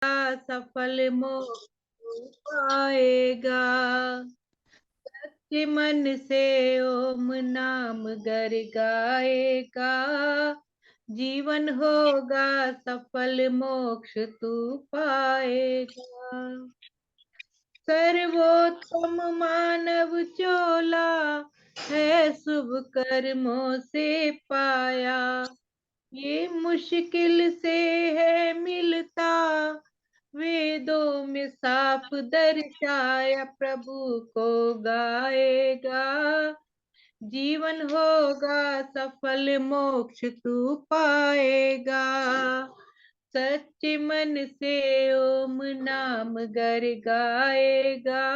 सफल मोक्ष पाएगा। सच्चे मन से ओम नाम गर गाएगा, जीवन होगा सफल मोक्ष तू पाएगा। सर्वोत्तम मानव चोला है शुभ कर्मों से पाया, ये मुश्किल से है मिलता, वेदों में साफ दर्शाया, प्रभु को गाएगा, जीवन होगा सफल मोक्ष तू पाएगा। सच्चे मन से ओम नाम गर गाएगा,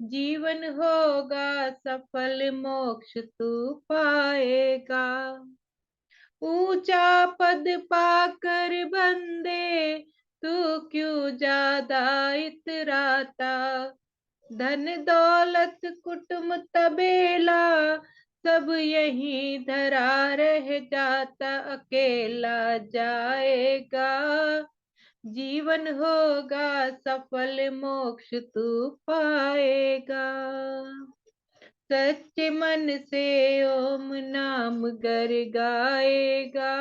जीवन होगा सफल मोक्ष तू पाएगा। ऊंचा पद पाकर बंदे तू क्यों ज्यादा इतराता, धन दौलत कुटुंब तबेला सब यही धरा रह जाता, अकेला जाएगा, जीवन होगा सफल मोक्ष तू पाएगा। सच्चे मन से ओम नाम गर गाएगा,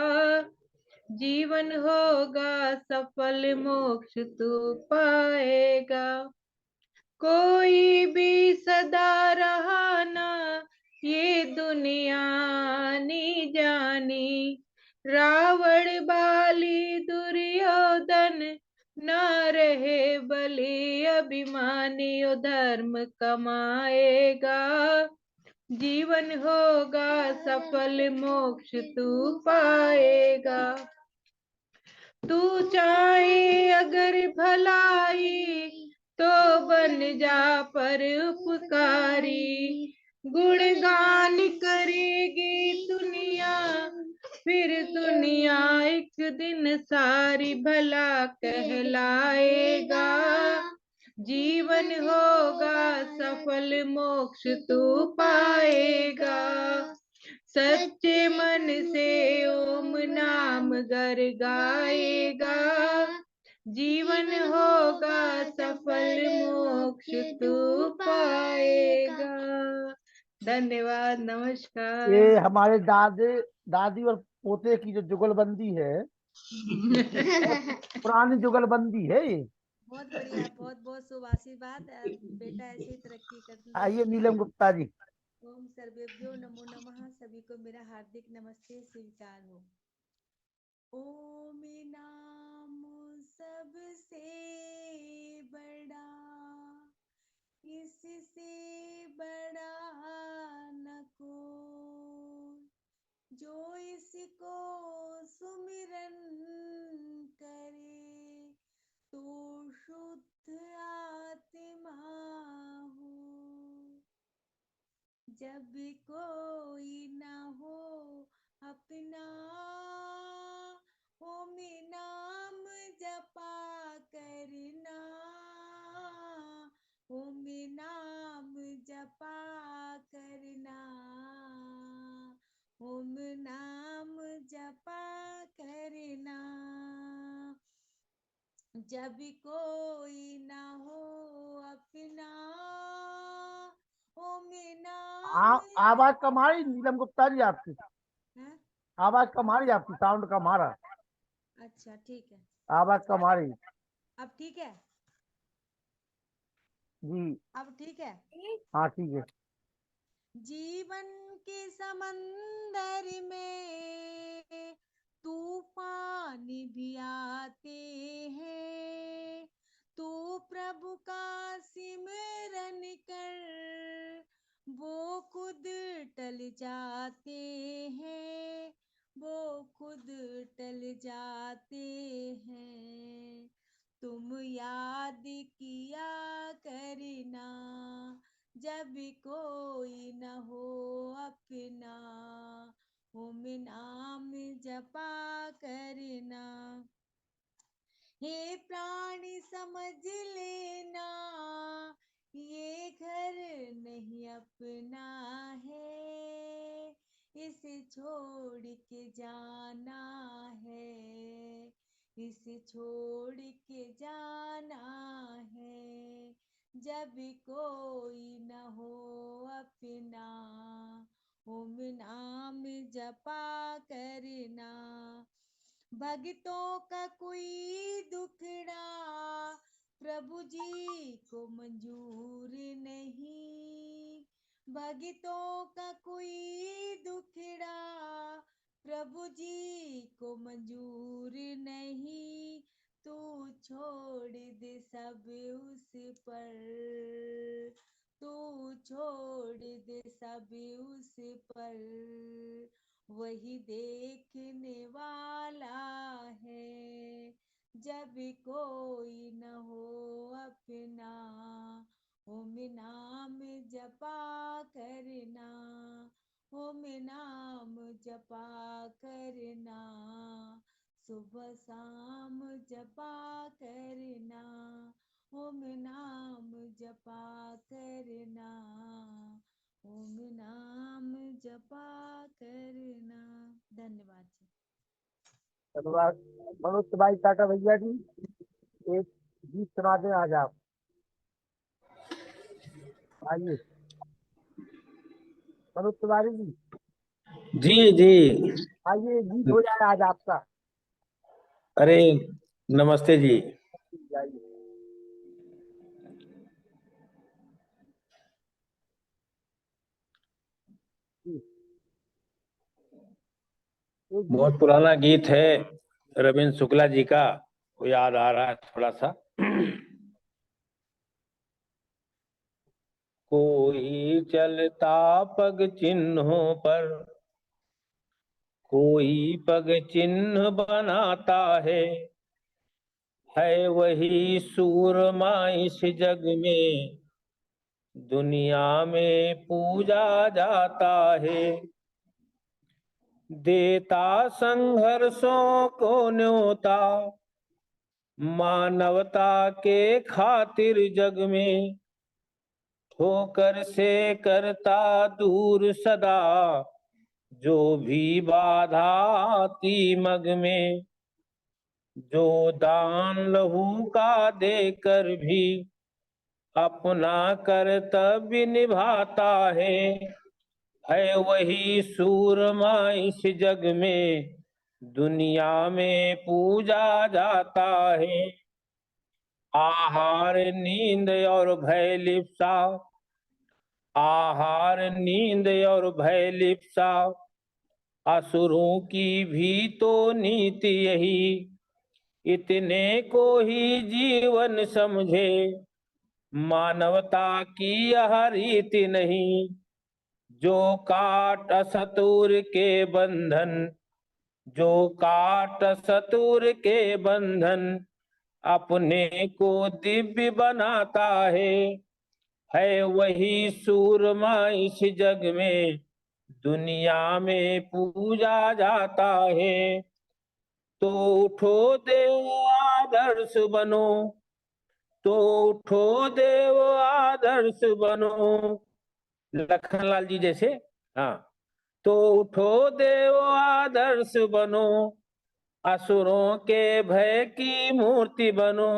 जीवन होगा सफल मोक्ष तू पाएगा। कोई भी सदा रहा ना ये दुनिया नी जानी, रावण बाली दुर्योधन न रहे बलि अभिमानी, ओ धर्म कमाएगा, जीवन होगा सफल मोक्ष तू पाएगा। तू चाहे अगर भलाई तो बन जा पर उपकारी, गुणगान करेगी दुनिया फिर दुनिया एक दिन सारी, भला कहलाएगा, जीवन होगा सफल मोक्ष तू पाएगा। सच्चे मन से ओम नाम गर गाएगा, जीवन होगा सफल मोक्ष तू पाएगा। धन्यवाद, नमस्कार। ये हमारे दादी और पोते की जो जुगलबंदी है पुरानी जुगलबंदी है ये। बहुत बढ़िया, बहुत बहुत शुभ आशीर्वाद। बेटा ऐसे ही तरक्की करती आइए रहे। नीलम गुप्ता जी। ओम सर्वेभ्यो नमो नमः। सभी को मेरा हार्दिक नमस्ते स्वीकार हो। ओम नाम सबसे बड़ा, इससे बड़ा न कोई, जो इसको सुमिरन करे तो शुद्ध आत्मा हो। जब कोई न हो अपना, ओम नाम जपा करना, ओम नाम जपा करना, ओम नाम जपा करना। जब कोई ना हो अपना, ओम नाम आवाज कम आ रही नीलम गुप्ता जी आपकी? है? आवाज कम आ रही आपकी, साउंड कम आ रहा। अच्छा ठीक है, आवाज कम आ रही अब ठीक है, जी। अब ठीक है। हाँ ठीक है। जीवन के समंदर में तूफान भी आते हैं, तू प्रभु का सिमरन कर, वो खुद टल जाते हैं, वो खुद टल जाते हैं। तुम याद किया करना, जब कोई न हो अपना, ओम नाम जपा करना। हे प्राणी समझ लेना, ये घर नहीं अपना है, इसे छोड़ के जाना है, इसे छोड़ के जाना है जब कोई न हो अपना। ओम नाम जपा करना भक्तों का कोई दुखड़ा प्रभु जी को मंजूर नहीं। भक्तों का कोई दुखड़ा प्रभु जी को मंजूर नहीं। तू छोड़ दे सब उस पर, तू छोड़ दे सब उस पर, वही देखने वाला है जब कोई न हो अपना। ओम नाम जपा करना, ओम नाम जपा करना, सुबह शाम जपा करना, ओम नाम जपा करना, ओम नाम जपा करना। धन्यवाद जी। धन्यवाद। मनोज भाई टाटा भैया जी, एक गीत सुना दें आज आप। आइए मनोज तिवारी जी, जी जी। आइए गीत हो जाए आज आपका। अरे नमस्ते जी। आइए। जी, एक गीत। बहुत पुराना गीत है रविंद्र शुक्ला जी का, वो याद आ रहा है थोड़ा सा। कोई चलता पग चिन्हों पर, कोई पग चिन्ह बनाता है वही सूरमा इस जग में, दुनिया में पूजा जाता है। देता संघर्षों को न्योता, मानवता के खातिर जग में, ठोकर से करता दूर सदा जो भी बाधा आती मग में। जो दान लहू का देकर भी अपना कर्तव्य निभाता है वही सूरमा इस जग में, दुनिया में पूजा जाता है। आहार नींद और भय लिप्सा, आहार नींद और भय लिप्सा, असुरों की भी तो नीति यही। इतने को ही जीवन समझे, मानवता की यह रीति नहीं। जो काट असतुर के बंधन, जो काट सतुर के बंधन, अपने को दिव्य बनाता है वही सूरमा इस जग में, दुनिया में पूजा जाता है। तो उठो देव आदर्श बनो, तो उठो देव आदर्श बनो, लखनलाल जी जैसे। हाँ, तो उठो देव आदर्श बनो, असुरों के भय की मूर्ति बनो।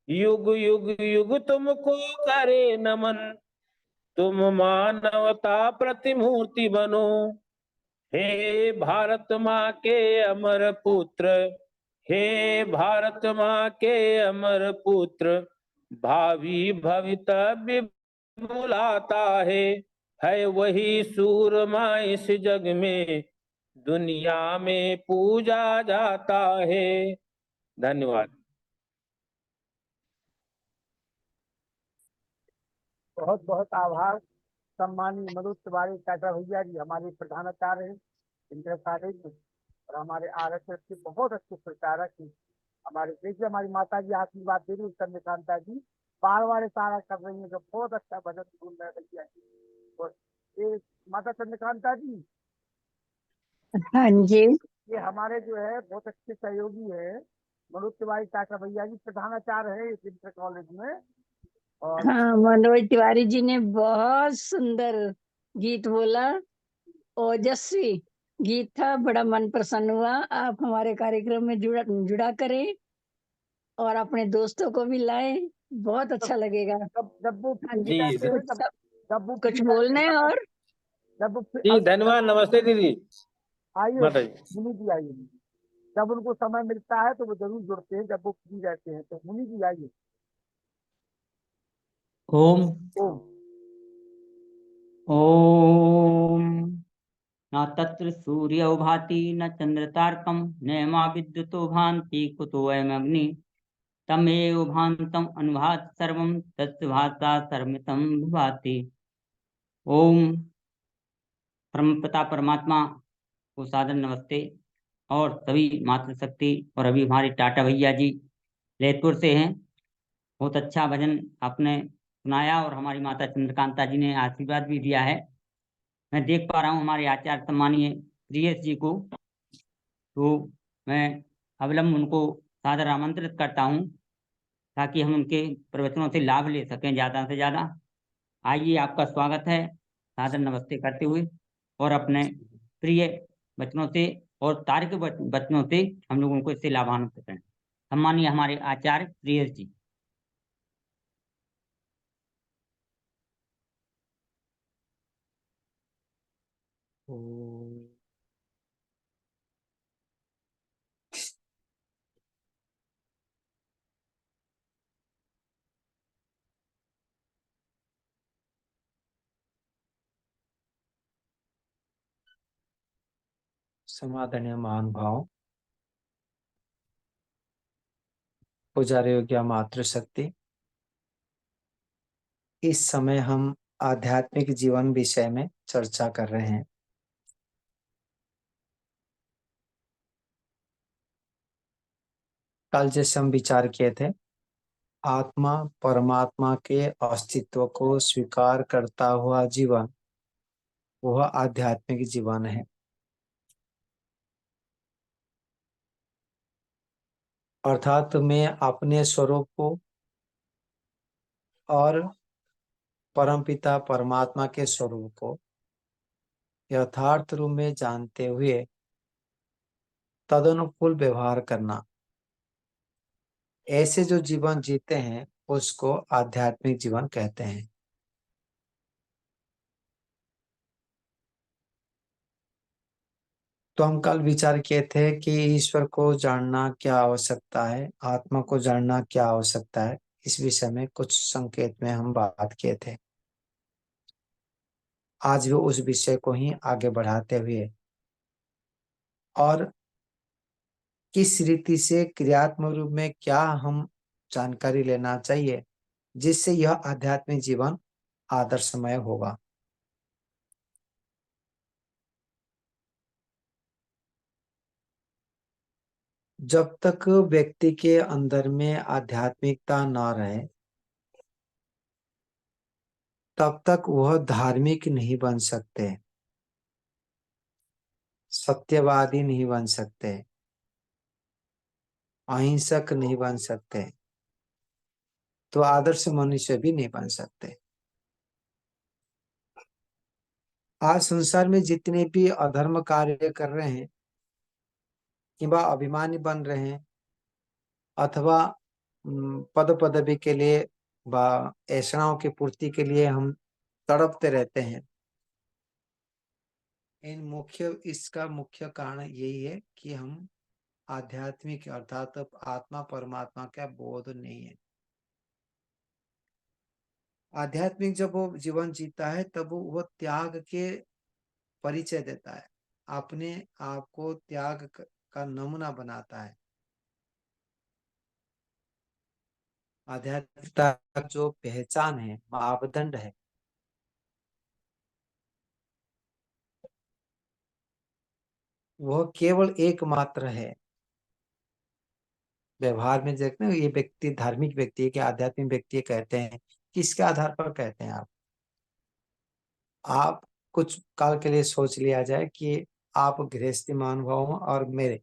युग युग युग तुमको करे नमन, तुम मानवता प्रतिमूर्ति बनो। हे भारत माँ के अमर पुत्र, हे भारत माँ के अमर पुत्र, भावी भवितव्य बुलाता है वही सूरमा इस जग में, दुनिया में पूजा जाता है। धन्यवाद। बहुत बहुत आभार। सम्मानीय मनोज तिवारी टाटा भैया जी हमारे प्रधानाचार्य हैं इंटर कॉलेज में, और हमारे RSS के बहुत अच्छे प्रचारक हैं। हमारे देखिए हमारी माता जी आशीर्वाद दे रही चंद्रकांता जी, बार बार इशारा कर रही है, जो बहुत अच्छा भजन सुन रहे भैया जी। और ये माता चंद्रकांता जी, हाँ जी। ये हमारे जो है बहुत अच्छे सहयोगी है मनोज तिवारी टाटा भैया जी, प्रधानाचार्य है इस इंटर कॉलेज में। और हाँ, मनोज तिवारी जी ने बहुत सुंदर गीत बोला, ओजस्वी। गीत था, बड़ा मन प्रसन्न हुआ। आप हमारे कार्यक्रम में जुड़ा करें और अपने दोस्तों को भी लाएं, बहुत अच्छा लगेगा। जब वो हाँ जी, जी रहते हैं, जब वो कुछ बोलना है और जब वो जी, धन्यवाद। नमस्ते दीदी। आइए माता जी। मुनि जी आइए। जब उनको समय मिलता है तो वो जरूर जुड़ते हैं, जब वो फ्री रहते हैं तो मुनि जी आइए। ओम ओम। ओम। न तत्र सूर्यो भाति न चंद्रतारकं नैमा विद्युतो भान्ति कुतो वयमग्नि तमेव भान्तम् अनुभाति सर्वं तस्य भासा सर्वमिदं विभाति। ओम परमपिता परमात्मा को सादर नमस्ते। और सभी मातृशक्ति और अभी हमारे टाटा भैया जी ललितपुर से हैं। बहुत अच्छा भजन आपने सुनाया और हमारी माता चंद्रकांता जी ने आशीर्वाद भी दिया है। मैं देख पा रहा हूँ हमारे आचार्य सम्मानीय प्रियस जी को, तो मैं अविलंब उनको सादर आमंत्रित करता हूँ ताकि हम उनके प्रवचनों से लाभ ले सकें ज़्यादा से ज़्यादा। आइए, आपका स्वागत है सादर नमस्ते करते हुए और अपने प्रिय बचनों से और तार्किक बचनों से हम लोगों को इससे लाभान्वित करें। सम्मानीय हमारे आचार्य प्रियस जी। समादरणीय महानुभाव, पुजारी योग्य मातृशक्ति, इस समय हम आध्यात्मिक जीवन विषय में चर्चा कर रहे हैं। कल जैसे हम विचार किए थे, आत्मा परमात्मा के अस्तित्व को स्वीकार करता हुआ जीवन वह आध्यात्मिक जीवन है। अर्थात मैं अपने स्वरूप को और परमपिता परमात्मा के स्वरूप को यथार्थ रूप में जानते हुए तदनुकूल व्यवहार करना, ऐसे जो जीवन जीते हैं उसको आध्यात्मिक जीवन कहते हैं। तो हम कल विचार किए थे कि ईश्वर को जानना क्या आवश्यकता है, आत्मा को जानना क्या आवश्यकता है। इस विषय में कुछ संकेत में हम बात किए थे। आज भी उस विषय को ही आगे बढ़ाते हुए और किस रीति से क्रियात्मक रूप में क्या हम जानकारी लेना चाहिए जिससे यह आध्यात्मिक जीवन आदर्शमय होगा। जब तक व्यक्ति के अंदर में आध्यात्मिकता न रहे तब तक वह धार्मिक नहीं बन सकते, सत्यवादी नहीं बन सकते, अहिंसक नहीं बन सकते, तो आदर्श मनुष्य भी नहीं बन सकते। आज संसार में जितने भी अधर्म कार्य कर रहे हैं किंवा अभिमानी बन रहे हैं अथवा पद पदवी के लिए व ऐषणाओं की पूर्ति के लिए हम तड़पते रहते हैं, इसका मुख्य कारण यही है कि हम आध्यात्मिक अर्थात आत्मा परमात्मा का बोध नहीं है। आध्यात्मिक जब वो जीवन जीता है तब वो त्याग के परिचय देता है, अपने आप को त्याग का नमूना बनाता है। आध्यात्मिकता का जो पहचान है, मापदंड है, वह केवल एकमात्र है। व्यवहार में देखते हैं ये व्यक्ति धार्मिक व्यक्ति है कि आध्यात्मिक व्यक्ति कहते हैं, किसके आधार पर कहते हैं आप कुछ काल के लिए सोच लिया जाए कि आप गृहस्थी महानुभाव और मेरे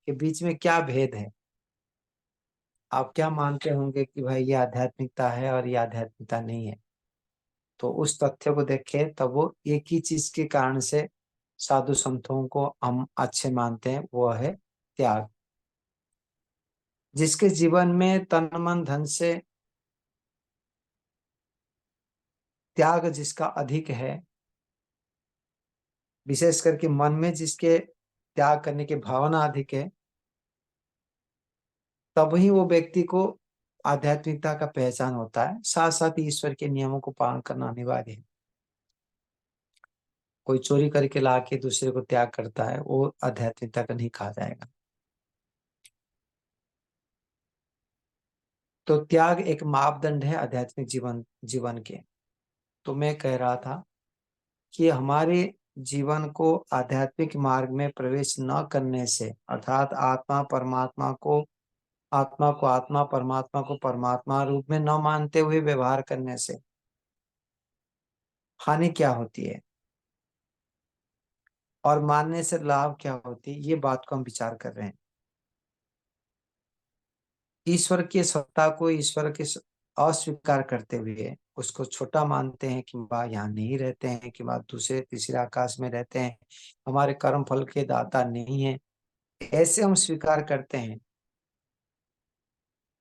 के बीच में क्या भेद है। आप क्या मानते होंगे कि भाई ये आध्यात्मिकता है और ये आध्यात्मिकता नहीं है। तो उस तथ्य को देखें तब वो एक ही चीज के कारण से साधु संतों को हम अच्छे मानते हैं, वो है त्याग। जिसके जीवन में तन मन धन से त्याग जिसका अधिक है, विशेष करके मन में जिसके त्याग करने की भावना अधिक है, तब ही वो व्यक्ति को आध्यात्मिकता का पहचान होता है। साथ साथ ईश्वर के नियमों को पालन करना अनिवार्य है। कोई चोरी करके ला के दूसरे को त्याग करता है, वो आध्यात्मिकता का नहीं कहा जाएगा। तो त्याग एक मापदंड है आध्यात्मिक जीवन के। तो मैं कह रहा था कि हमारे जीवन को आध्यात्मिक मार्ग में प्रवेश न करने से, अर्थात आत्मा को आत्मा, परमात्मा को परमात्मा रूप में न मानते हुए व्यवहार करने से हानि क्या होती है और मानने से लाभ क्या होती है, ये बात को हम विचार कर रहे हैं। ईश्वर की सत्ता को, ईश्वर के अस्वीकार करते हुए उसको छोटा मानते हैं कि वह यहाँ नहीं रहते हैं, कि वह दूसरे तीसरे आकाश में रहते हैं, हमारे कर्म फल के दाता नहीं है, ऐसे हम स्वीकार करते हैं,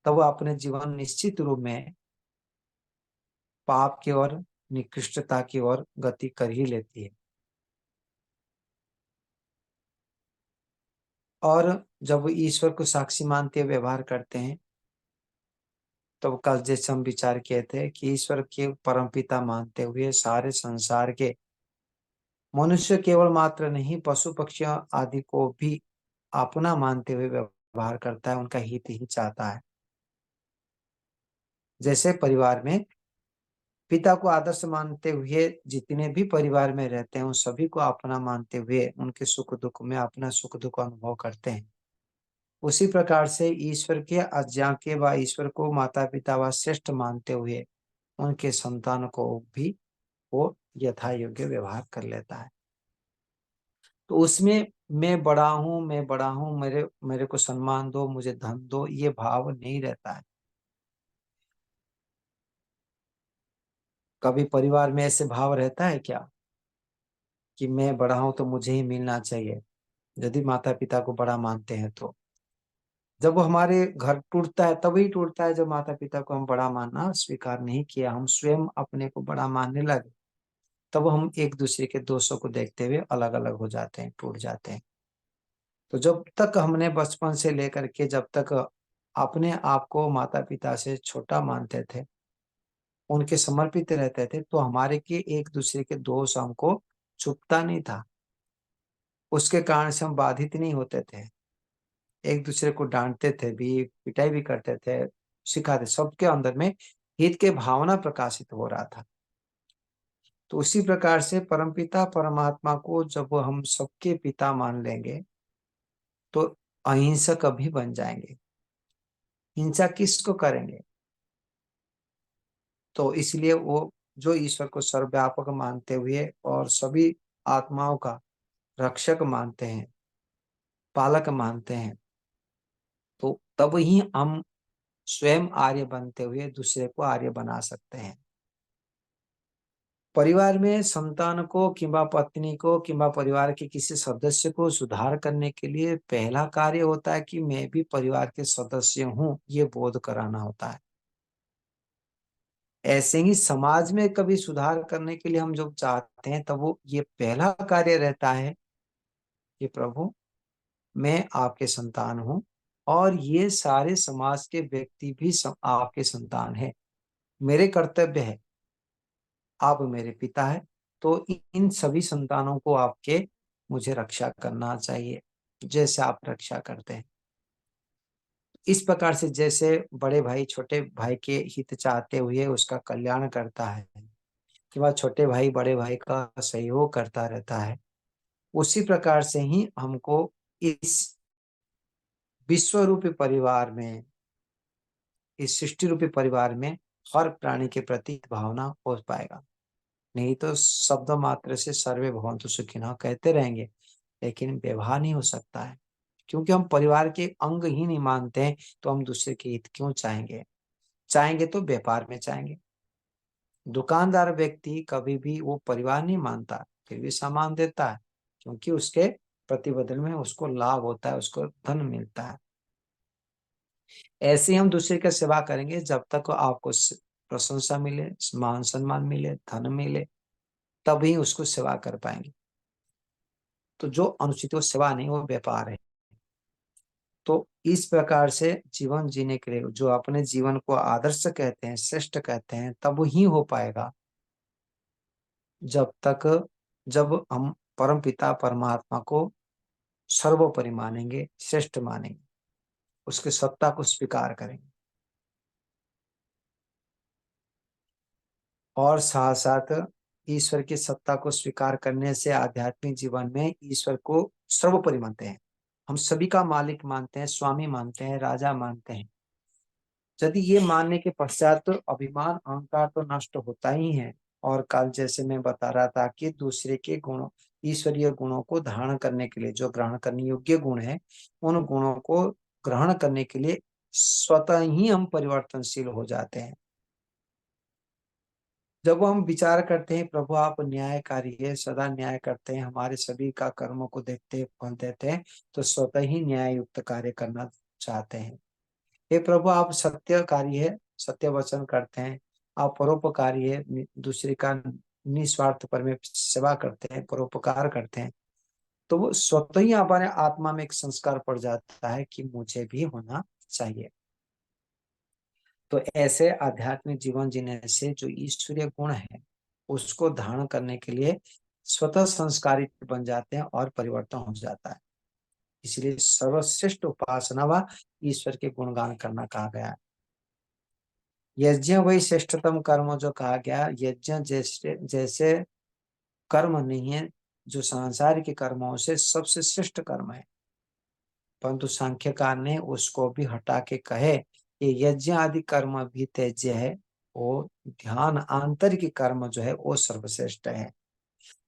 तब वह अपने जीवन निश्चित रूप में पाप की ओर, निकृष्टता की ओर गति कर ही लेती है। और जब ईश्वर को साक्षी मानते हुए व्यवहार करते हैं, तो कल जैसे हम विचार किए थे कि ईश्वर के परमपिता मानते हुए सारे संसार के मनुष्य केवल मात्र नहीं, पशु पक्षियों आदि को भी अपना मानते हुए व्यवहार करता है, उनका हित ही चाहता है। जैसे परिवार में पिता को आदर्श मानते हुए जितने भी परिवार में रहते हैं, उन सभी को अपना मानते हुए उनके सुख दुख में अपना सुख दुख अनुभव करते हैं। उसी प्रकार से ईश्वर के आज्ञा के व ईश्वर को माता पिता व श्रेष्ठ मानते हुए उनके संतान को भी वो यथा योग्य व्यवहार कर लेता है। तो उसमें मैं बड़ा हूँ, मेरे को सम्मान दो, मुझे धन दो, ये भाव नहीं रहता है। कभी परिवार में ऐसे भाव रहता है क्या कि मैं बड़ा हूं तो मुझे ही मिलना चाहिए? यदि माता पिता को बड़ा मानते हैं तो जब हमारे घर टूटता है तभी टूटता है जब माता पिता को हम बड़ा मानना स्वीकार नहीं किया, हम स्वयं अपने को बड़ा मानने लगे, तब हम एक दूसरे के दोषों को देखते हुए अलग अलग हो जाते हैं, टूट जाते हैं। तो जब तक हमने बचपन से लेकर के जब तक अपने आप को माता पिता से छोटा मानते थे, उनके समर्पित रहते थे, तो हमारे के एक दूसरे के दोष हमको छुपता नहीं था, उसके कारण से हम बाधित नहीं होते थे। एक दूसरे को डांटते थे भी, पिटाई भी करते थे, सिखाते, सबके अंदर में हित के भावना प्रकाशित हो रहा था। तो उसी प्रकार से परमपिता परमात्मा को जब हम सबके पिता मान लेंगे तो अहिंसक भी बन जाएंगे। हिंसा किसको करेंगे? तो इसलिए वो जो ईश्वर को सर्वव्यापक मानते हुए और सभी आत्माओं का रक्षक मानते हैं, पालक मानते हैं, तो तब ही हम स्वयं आर्य बनते हुए दूसरे को आर्य बना सकते हैं। परिवार में संतान को किंबा पत्नी को किंबा परिवार के किसी सदस्य को सुधार करने के लिए पहला कार्य होता है कि मैं भी परिवार के सदस्य हूं, ये बोध कराना होता है। ऐसे ही समाज में कभी सुधार करने के लिए हम जब चाहते हैं तब वो ये पहला कार्य रहता है कि प्रभु मैं आपके संतान हूं और ये सारे समाज के व्यक्ति भी आपके संतान है, मेरे कर्तव्य है, आप मेरे पिता है, तो इन सभी संतानों को आपके मुझे रक्षा करना चाहिए जैसे आप रक्षा करते हैं। इस प्रकार से जैसे बड़े भाई छोटे भाई के हित चाहते हुए उसका कल्याण करता है कि वह छोटे भाई बड़े भाई का सहयोग करता रहता है, उसी प्रकार से ही हमको इस विश्व रूपी परिवार में, इस सृष्टि रूपी परिवार में हर प्राणी के प्रति भावना हो पाएगा। नहीं तो शब्द मात्र से सर्वे भवन्तु सुखिनः कहते रहेंगे, लेकिन व्यवहार नहीं हो सकता है, क्योंकि हम परिवार के अंग ही नहीं मानते हैं। तो हम दूसरे के हित क्यों चाहेंगे? चाहेंगे तो व्यापार में चाहेंगे। दुकानदार व्यक्ति कभी भी वो परिवार नहीं मानता, फिर भी सामान देता है, क्योंकि उसके प्रतिबदल में उसको लाभ होता है, उसको धन मिलता है। ऐसे ही हम दूसरे की सेवा करेंगे जब तक आपको प्रशंसा मिले, मान सम्मान मिले, धन मिले, तभी उसको सेवा कर पाएंगे। तो जो अनुचित वो सेवा नहीं, वो व्यापार है। तो इस प्रकार से जीवन जीने के लिए जो अपने जीवन को आदर्श कहते हैं, श्रेष्ठ कहते हैं, तब ही हो पाएगा जब हम परम पिता परमात्मा को सर्वोपरि मानेंगे, श्रेष्ठ मानेंगे, उसके सत्ता को स्वीकार करेंगे। और साथ साथ ईश्वर की सत्ता को स्वीकार करने से आध्यात्मिक जीवन में ईश्वर को सर्वोपरि मानते हैं, हम सभी का मालिक मानते हैं, स्वामी मानते हैं, राजा मानते हैं। यदि ये मानने के पश्चात तो अभिमान अहंकार तो नष्ट होता ही है। और कल जैसे मैं बता रहा था कि दूसरे के गुणों, ईश्वरीय गुणों को धारण करने के लिए जो ग्रहण करने योग्य गुण है, उन गुणों को ग्रहण करने के लिए स्वतः ही हम परिवर्तनशील हो जाते हैं। जब हम विचार करते हैं प्रभु आप न्यायकारी है, सदा न्याय करते हैं, हमारे सभी का कर्मों को देखते हैं, फल देते हैं, तो स्वतः ही न्याय युक्त कार्य करना चाहते हैं। हे प्रभु आप सत्यकारी है, सत्य वचन करते हैं, आप परोपकारी है, दूसरे का निस्वार्थ पर में सेवा करते हैं, परोपकार करते हैं, तो वो स्वतः ही हमारे आत्मा में एक संस्कार पड़ जाता है कि मुझे भी होना चाहिए। तो ऐसे आध्यात्मिक जीवन जीने से जो ईश्वरीय गुण है उसको धारण करने के लिए स्वतः संस्कारित बन जाते हैं और परिवर्तन हो जाता है। इसलिए सर्वश्रेष्ठ उपासना व ईश्वर के गुणगान करना कहा गया है। यज्ञ वही श्रेष्ठतम कर्म जो कहा गया, यज्ञ जैसे कर्म नहीं है जो सांसारिक कर्मों से सबसे श्रेष्ठ कर्म है। परंतु सांख्यकार ने उसको भी हटा के कहे कि यज्ञ आदि कर्म भी त्याज्य है, वो ध्यान आंतरिक कर्म जो है वो सर्वश्रेष्ठ है।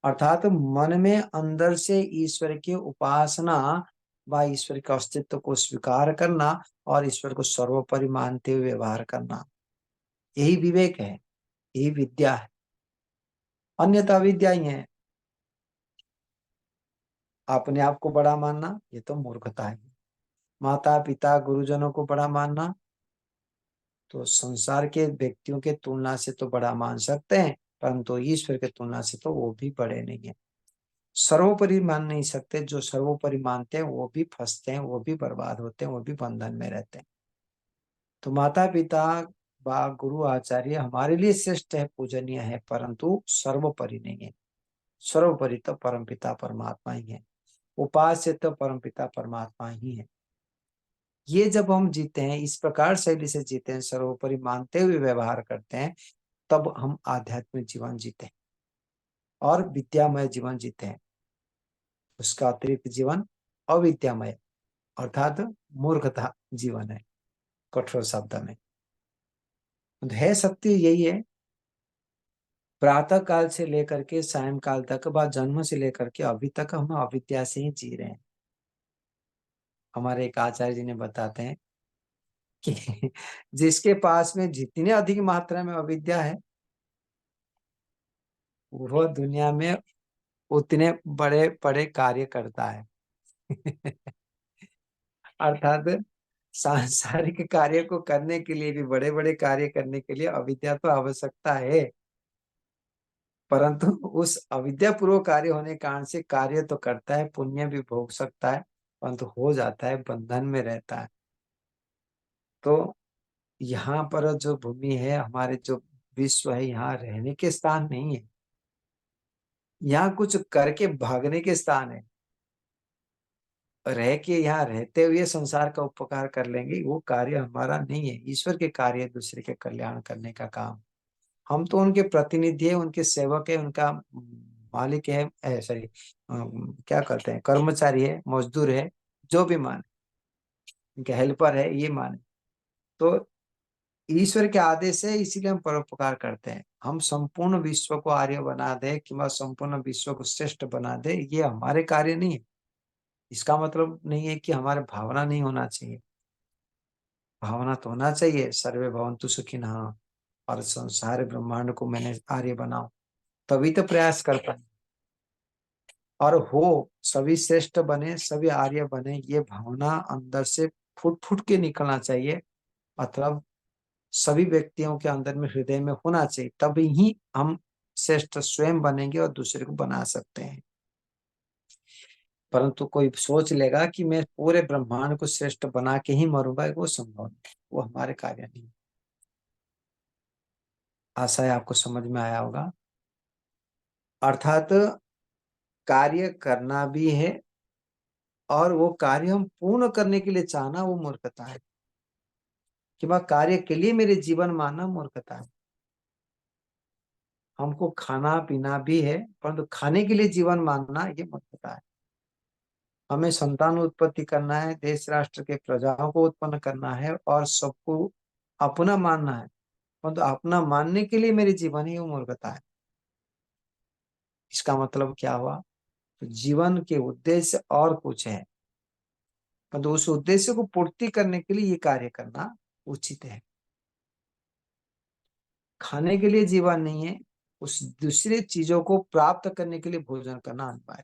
अर्थात मन में अंदर से ईश्वर की उपासना व ईश्वर के अस्तित्व को स्वीकार करना और ईश्वर को सर्वोपरि मानते हुए व्यवहार करना, यही विवेक है, यही विद्या है। अन्यथा विद्या ही है। अपने आप को बड़ा मानना ये तो मूर्खता है। माता पिता गुरुजनों को बड़ा मानना तो संसार के व्यक्तियों के तुलना से तो बड़ा मान सकते हैं, परंतु ईश्वर के तुलना से तो वो भी बड़े नहीं है। सर्वोपरि मान नहीं सकते। जो सर्वोपरि मानते हैं वो भी फंसते हैं, वो भी बर्बाद होते हैं, वो भी बंधन में रहते हैं। तो माता पिता व गुरु आचार्य हमारे लिए श्रेष्ठ है, पूजनीय है, परंतु सर्वोपरि नहीं है। सर्वोपरि तो परमपिता परमात्मा ही है, उपास्य तो परमपिता परमात्मा ही है। ये जब हम जीते हैं, इस प्रकार शैली से जीते हैं, सर्वोपरि मानते हुए व्यवहार करते हैं, तब हम आध्यात्मिक जीवन जीते हैं और विद्यामय जीवन जीते हैं। उसका अतिरिक्त जीवन अविद्यामय अर्थात मूर्खता जीवन है, कठोर शब्द में। है सत्य यही है। प्रातः काल से लेकर के सायंकाल तक, बाद जन्म से लेकर के अभी तक हम अविद्या से ही जी रहे हैं। हमारे एक आचार्य जी ने बताते हैं कि जिसके पास में जितने अधिक मात्रा में अविद्या है वो दुनिया में उतने बड़े बड़े कार्य करता है। अर्थात सांसारिक कार्य को करने के लिए भी, बड़े बड़े कार्य करने के लिए अविद्या तो आवश्यकता है, परंतु उस अविद्या पूर्वक कार्य होने कारण से कार्य तो करता है, पुण्य भी भोग सकता है, परंतु हो जाता है, बंधन में रहता है। तो यहाँ पर जो भूमि है, हमारे जो विश्व है, यहाँ रहने के स्थान नहीं है, यहाँ कुछ करके भागने के स्थान है। रह के यहाँ रहते हुए संसार का उपकार कर लेंगे, वो कार्य हमारा नहीं है। ईश्वर के कार्य दूसरे के कल्याण करने का काम। हम तो उनके प्रतिनिधि है, उनके सेवक है, उनका मालिक है, सॉरी क्या कहते हैं, कर्मचारी है, मजदूर है, जो भी माने, उनके हेल्पर है, ये माने। तो ईश्वर के आदेश है, इसीलिए हम परोपकार करते हैं। हम संपूर्ण विश्व को आर्य बना दे कि संपूर्ण विश्व को श्रेष्ठ बना दे, ये हमारे कार्य नहीं है। इसका मतलब नहीं है कि हमारे भावना नहीं होना चाहिए, भावना तो होना चाहिए, सर्वे भवन्तु सुखिनः, और संसार ब्रह्मांड को मैंने आर्य बनाऊं, तभी तो प्रयास कर पाए। और हो सभी श्रेष्ठ बने, सभी आर्य बने, ये भावना अंदर से फुट फुट के निकलना चाहिए। मतलब सभी व्यक्तियों के अंदर में, हृदय में होना चाहिए, तभी ही हम श्रेष्ठ स्वयं बनेंगे और दूसरे को बना सकते हैं। परंतु कोई सोच लेगा कि मैं पूरे ब्रह्मांड को श्रेष्ठ बना के ही मरूंगा, वो संभव नहीं, वो हमारे कार्य नहीं। आशा है आपको समझ में आया होगा। अर्थात कार्य करना भी है और वो कार्य हम पूर्ण करने के लिए चाहना वो मूर्खता है, कि वह कार्य के लिए मेरे जीवन मानना मूर्खता है। हमको खाना पीना भी है, परंतु खाने के लिए जीवन मानना ये मूर्खता है। हमें संतान उत्पत्ति करना है, देश राष्ट्र के प्रजाओं को उत्पन्न करना है और सबको अपना मानना है, परंतु अपना मानने के लिए मेरे जीवन ही वो मूर्खता है। इसका मतलब क्या हुआ? तो जीवन के उद्देश्य और कुछ है, परंतु उस उद्देश्य को पूर्ति करने के लिए ये कार्य करना उचित है। खाने के लिए जीवन नहीं है, उस दूसरे चीजों को प्राप्त करने के लिए भोजन करना अनिवार्य।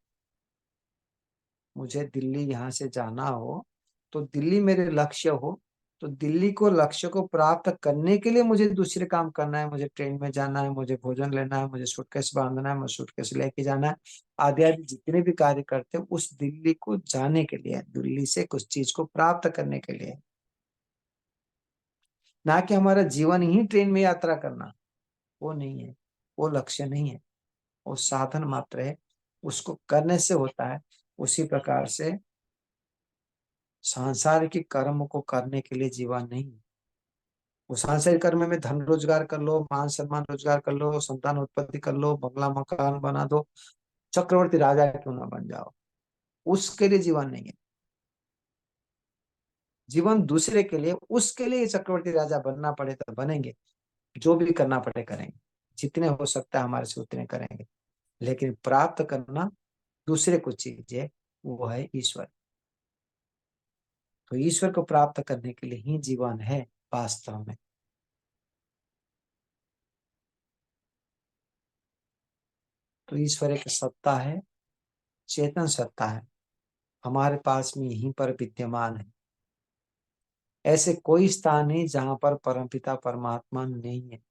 मुझे दिल्ली यहाँ से जाना हो तो दिल्ली मेरे लक्ष्य हो, तो दिल्ली को लक्ष्य को प्राप्त करने के लिए मुझे दूसरे काम करना है। मुझे ट्रेन में जाना है, मुझे भोजन लेना है, मुझे सूटकेस बांधना है, मुझे सूटकेस लेके जाना है, आदि आदि जितने भी कार्य करते हैं उस दिल्ली को जाने के लिए, दिल्ली से कुछ चीज को प्राप्त करने के लिए, ना कि हमारा जीवन ही ट्रेन में यात्रा करना। वो नहीं है, वो लक्ष्य नहीं है, वो साधन मात्र है, उसको करने से होता है। उसी प्रकार से सांसारिक कर्म को करने के लिए जीवन नहीं। वो सांसारिक कर्म में धन रोजगार कर लो, मान सम्मान रोजगार कर लो, संतान उत्पत्ति कर लो, बंगला मकान बना दो, चक्रवर्ती राजा क्यों ना बन जाओ, उसके लिए जीवन नहीं है। जीवन दूसरे के लिए, उसके लिए चक्रवर्ती राजा बनना पड़े तो बनेंगे, जो भी करना पड़े करेंगे, जितने हो सकता है हमारे से उतने करेंगे, लेकिन प्राप्त करना दूसरे को चीज है, वो है ईश्वर। तो ईश्वर को प्राप्त करने के लिए ही जीवन है वास्तव में। तो ईश्वर एक सत्ता है, चेतन सत्ता है, हमारे पास में यहीं पर विद्यमान है। ऐसे कोई स्थान नहीं जहां पर परमपिता परमात्मा नहीं है।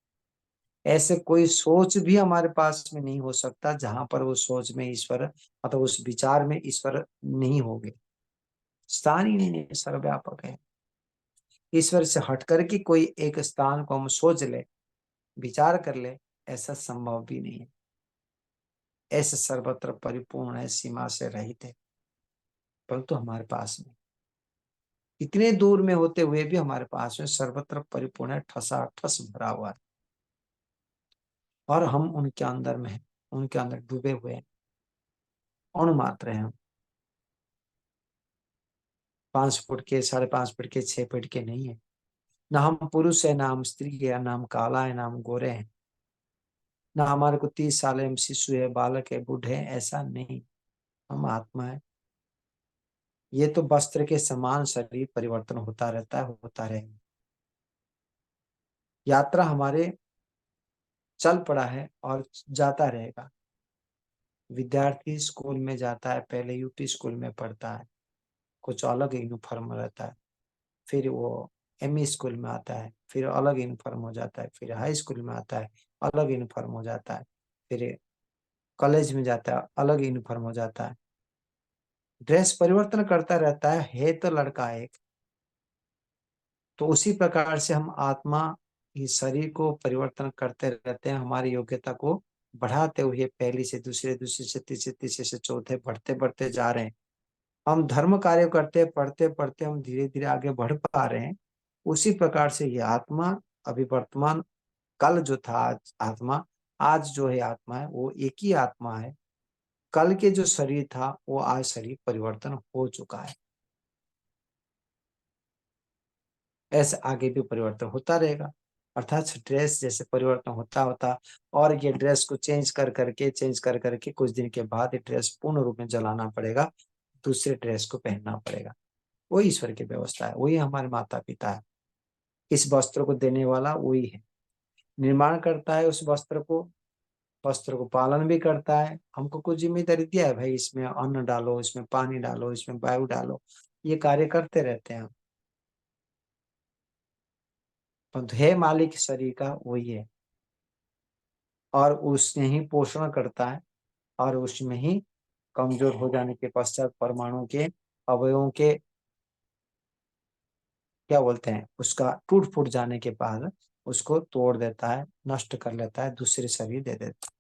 ऐसे कोई सोच भी हमारे पास में नहीं हो सकता जहां पर वो सोच में ईश्वर, मतलब उस विचार में ईश्वर नहीं होंगे। स्थान ही नहीं है, सर्वव्यापक है। ईश्वर से हट करके कोई एक स्थान को हम सोच ले, विचार कर ले, ऐसा संभव भी नहीं है। ऐसे सर्वत्र परिपूर्ण है, सीमा से रहित है, परंतु हमारे पास में इतने दूर में होते हुए भी हमारे पास में सर्वत्र परिपूर्ण है, ठसा ठस भरा हुआ है, और हम उनके अंदर में हैं, उनके अंदर डूबे हुए हैं, अणु मात्र हैं हम। 5 फुट के, 5.5 फुट के, 6 फुट के नहीं है। ना हम पुरुष है, ना हम स्त्री है, ना हम काला है, ना हम गोरे हैं, ना हमारे को 30 साल है, हम शिशु है, बालक है, बूढ़े हैं, ऐसा नहीं। हम आत्मा है। ये तो वस्त्र के समान शरीर परिवर्तन होता रहता है, होता रहेगा। यात्रा हमारे चल पड़ा है और जाता रहेगा। विद्यार्थी स्कूल में जाता है, पहले यूपी स्कूल में पढ़ता है, कुछ अलग यूनिफॉर्म रहता है, फिर वो एमई स्कूल में आता है, फिर अलग यूनिफॉर्म हो जाता है, फिर हाई स्कूल में आता है, अलग यूनिफॉर्म हो जाता है, फिर कॉलेज में जाता है, अलग यूनिफॉर्म हो जाता है। ड्रेस परिवर्तन करता रहता है तो लड़का एक। तो उसी प्रकार से हम आत्मा इस शरीर को परिवर्तन करते रहते हैं, हमारी योग्यता को बढ़ाते हुए पहली से दूसरे, दूसरे से तीसरे, तीसरे से चौथे, बढ़ते बढ़ते जा रहे हैं। हम धर्म कार्य करते पढ़ते पढ़ते हम धीरे धीरे आगे बढ़ पा रहे हैं। उसी प्रकार से ये आत्मा अभी वर्तमान, कल जो था आज आत्मा, आज जो है आत्मा है वो एक ही आत्मा है। कल के जो शरीर था वो आज शरीर परिवर्तन हो चुका है। ऐसे आगे भी परिवर्तन होता रहेगा। अर्थात ड्रेस जैसे परिवर्तन होता होता, और ये ड्रेस को चेंज कर करके कुछ दिन के बाद ये ड्रेस पूर्ण रूप में जलाना पड़ेगा, दूसरे ड्रेस को पहनना पड़ेगा। वही ईश्वर की व्यवस्था है, वही हमारे माता पिता है। इस वस्त्र को देने वाला वही है, निर्माण करता है उस वस्त्र को, वस्त्र को पालन भी करता है। हमको कुछ जिम्मेदारी दिया है, भाई इसमें अन्न डालो, इसमें पानी डालो, इसमें वायु डालो, ये कार्य करते रहते हैं हम। परंतु है मालिक शरीर का वही है, और उसने ही पोषण करता है, और उसमें ही कमजोर हो जाने के पश्चात परमाणु के अवयवों के क्या बोलते हैं, उसका टूट फूट जाने के बाद उसको तोड़ देता है, नष्ट कर लेता है, दूसरे शरीर दे देता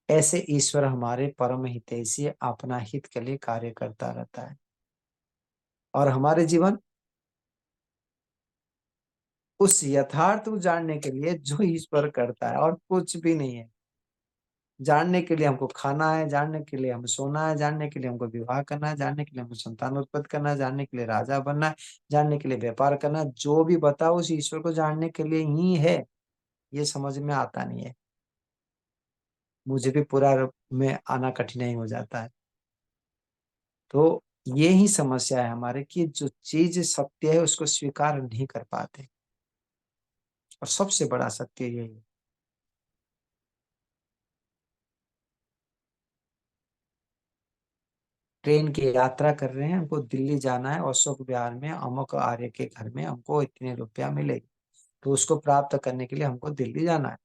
है। ऐसे ईश्वर हमारे परम हितैषी अपना हित के लिए कार्य करता रहता है, और हमारे जीवन उस यथार्थ को जानने के लिए जो ईश्वर करता है, और कुछ भी नहीं है। जानने के लिए हमको खाना है, जानने के लिए हमें सोना है, जानने के लिए हमको विवाह करना है, जानने के लिए हमको संतान उत्पत्ति करना है, जानने के लिए राजा बनना है, जानने के लिए व्यापार करना है, जो भी बताओ उस ईश्वर को जानने के लिए ही है। ये समझ में आता नहीं है, मुझे भी पूरा में आना कठिनाई हो जाता है। तो ये ही समस्या है हमारे, कि जो चीज सत्य है उसको स्वीकार नहीं कर पाते, और सबसे बड़ा सत्य यही है। ट्रेन की यात्रा कर रहे हैं, हमको दिल्ली जाना है, अशोक विहार में अमुक आर्य के घर में हमको इतने रुपया मिलेगी, तो उसको प्राप्त करने के लिए हमको दिल्ली जाना है।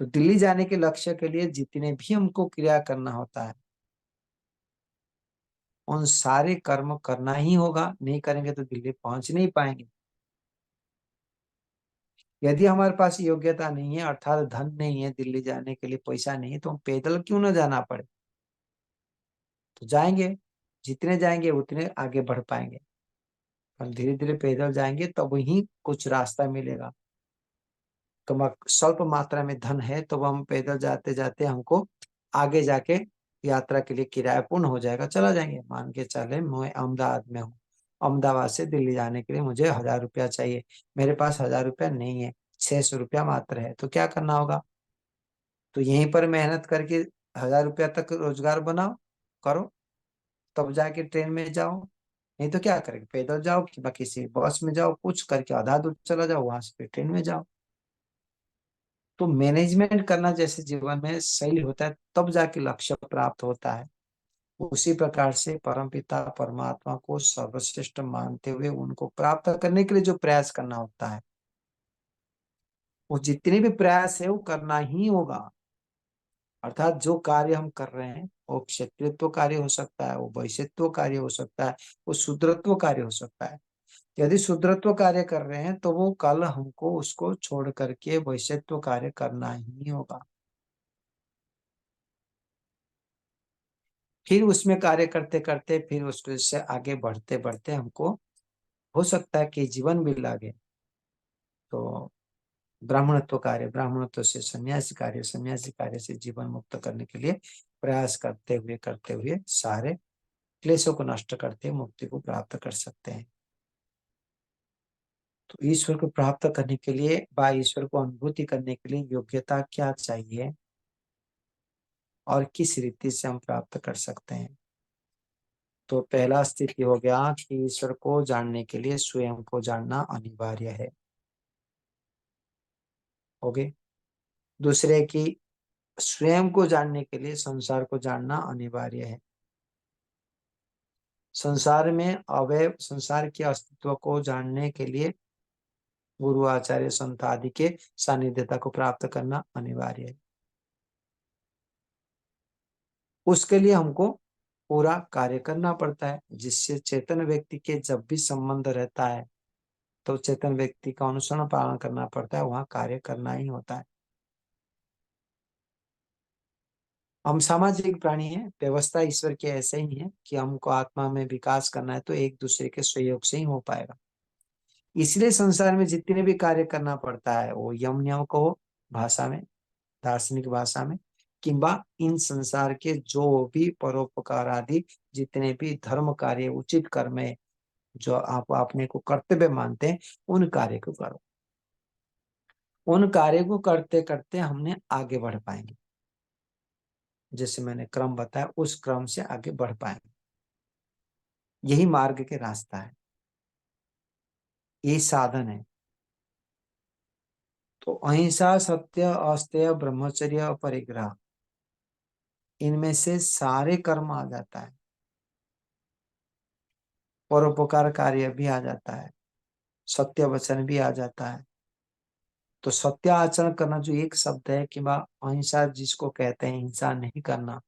तो दिल्ली जाने के लक्ष्य के लिए जितने भी हमको क्रिया करना होता है, उन सारे कर्म करना ही होगा, नहीं करेंगे तो दिल्ली पहुंच नहीं पाएंगे। यदि हमारे पास योग्यता नहीं है, अर्थात धन नहीं है, दिल्ली जाने के लिए पैसा नहीं है, तो हम पैदल क्यों ना जाना पड़े, तो जाएंगे, जितने जाएंगे उतने आगे बढ़ पाएंगे। हम धीरे धीरे पैदल जाएंगे तब ही कुछ रास्ता मिलेगा। स्वल्प मात्रा में धन है तो हम पैदल जाते जाते हमको आगे जाके यात्रा के लिए किराया पूर्ण हो जाएगा, चला जाएंगे। मान के चले मैं अहमदाबाद में हूँ, अहमदाबाद से दिल्ली जाने के लिए मुझे 1000 रुपया चाहिए, मेरे पास 1000 रुपया नहीं है, 600 रुपया मात्र है, तो क्या करना होगा, तो यहीं पर मेहनत करके 1000 रुपया तक रोजगार बनाओ, करो, तब जाके ट्रेन में जाओ। नहीं तो क्या करेंगे, पैदल जाओ कि किसी बस में जाओ, कुछ करके आधा दूर चला जाओ, वहां से फिर ट्रेन में जाओ। तो मैनेजमेंट करना जैसे जीवन में सही होता है, तब जाके लक्ष्य प्राप्त होता है। उसी प्रकार से परमपिता परमात्मा को सर्वश्रेष्ठ मानते हुए उनको प्राप्त करने के लिए जो प्रयास करना होता है, वो जितने भी प्रयास है वो करना ही होगा। अर्थात जो कार्य हम कर रहे हैं वो क्षेत्रीत्व कार्य हो सकता है, वो वैश्यत्व कार्य हो सकता है, वो शूद्रत्व कार्य हो सकता है। यदि शूद्रत्व कार्य कर रहे हैं तो वो कल हमको उसको छोड़ करके वैश्यत्व कार्य करना ही होगा। फिर उसमें कार्य करते करते फिर उसको से आगे बढ़ते बढ़ते हमको हो सकता है कि जीवन भी लागे, तो ब्राह्मणत्व कार्य, ब्राह्मणत्व से सन्यासी कार्य, सन्यासी कार्य से जीवन मुक्त करने के लिए प्रयास करते हुए सारे क्लेशों को नष्ट करते मुक्ति को प्राप्त कर सकते हैं। तो ईश्वर को प्राप्त करने के लिए व ईश्वर को अनुभूति करने के लिए योग्यता क्या चाहिए और किस रीति से हम प्राप्त कर सकते हैं। तो पहला स्थिति हो गया कि ईश्वर को जानने के लिए स्वयं को जानना अनिवार्य है, हो गए। दूसरे की स्वयं को जानने के लिए संसार को जानना अनिवार्य है। संसार में अवयव संसार के अस्तित्व को जानने के लिए गुरु आचार्य संत आदि के सानिध्यता को प्राप्त करना अनिवार्य है। उसके लिए हमको पूरा कार्य करना पड़ता है, जिससे चेतन व्यक्ति के जब भी संबंध रहता है तो चेतन व्यक्ति का अनुसरण पालन करना पड़ता है, वहां कार्य करना ही होता है। हम सामाजिक प्राणी हैं, व्यवस्था ईश्वर की ऐसे ही है कि हमको आत्मा में विकास करना है तो एक दूसरे के सहयोग से ही हो पाएगा। इसलिए संसार में जितने भी कार्य करना पड़ता है वो यम नियम को भाषा में, दार्शनिक भाषा में, किंबा इन संसार के जो भी परोपकार आदि जितने भी धर्म कार्य उचित कर्म है जो आप अपने को कर्तव्य मानते हैं, उन कार्य को करो। उन कार्य को करते करते हमने आगे बढ़ पाएंगे, जैसे मैंने क्रम बताया उस क्रम से आगे बढ़ पाएंगे। यही मार्ग के रास्ता है, यही साधन है। तो अहिंसा, सत्य, अस्तेय, ब्रह्मचर्य, परिग्रह, इनमें से सारे कर्म आ जाता है। परोपकार कार्य भी आ जाता है, सत्य वचन भी आ जाता है। तो सत्य आचरण करना जो एक शब्द है कि अहिंसा जिसको कहते हैं, हिंसा नहीं करना,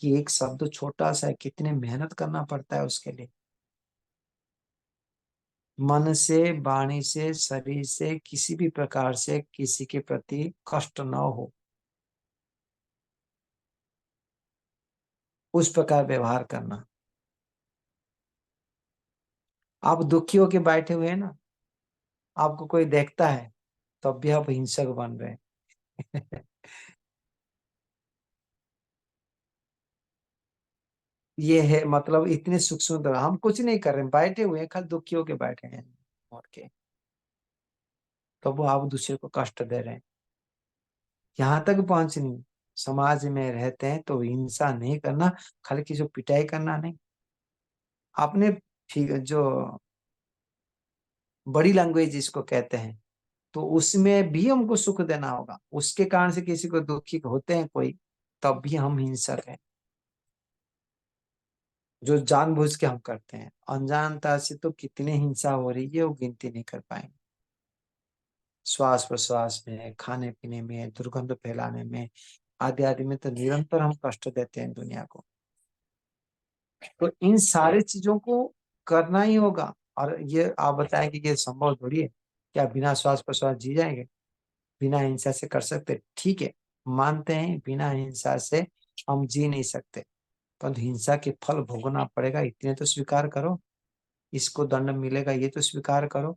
कि एक शब्द छोटा सा है, कितने मेहनत करना पड़ता है उसके लिए। मन से, वाणी से, शरीर से किसी भी प्रकार से किसी के प्रति कष्ट न हो, उस प्रकार व्यवहार करना। आप दुखी होके बैठे हुए हैं ना, आपको कोई देखता है तब भी आप हिंसक बन रहे हैं। ये है मतलब इतने सूक्ष्म तरह हम कुछ नहीं कर रहे हैं, बैठे हुए हैं, खाली दुखी होके बैठे हैं और के, तो वो आप दूसरे को कष्ट दे रहे हैं। यहाँ तक पहुंचनी, समाज में रहते हैं तो हिंसा नहीं करना, खाली किसी को पिटाई करना नहीं। आपने जो बड़ी लैंग्वेज जिसको कहते हैं, तो उसमें भी हमको सुख देना होगा। उसके कारण से किसी को दुखी होते हैं कोई, तब भी हम हिंसक हैं। जो जानबूझ के हम करते हैं, अनजानता से तो कितने हिंसा हो रही है वो गिनती नहीं कर पाएंगे। श्वास प्रश्वास में, खाने पीने में, दुर्गंध फैलाने में, आदि आदि में तो निरंतर हम कष्ट देते हैं दुनिया को। तो इन सारी चीजों को करना ही होगा। और ये आप बताएं कि ये संभव थोड़ी है, क्या बिना श्वास प्रश्वास जी जाएंगे? बिना हिंसा से कर सकते? ठीक है, मानते हैं बिना हिंसा से हम जी नहीं सकते, परंतु हिंसा के फल भोगना पड़ेगा, इतने तो स्वीकार करो। इसको दंड मिलेगा ये तो स्वीकार करो,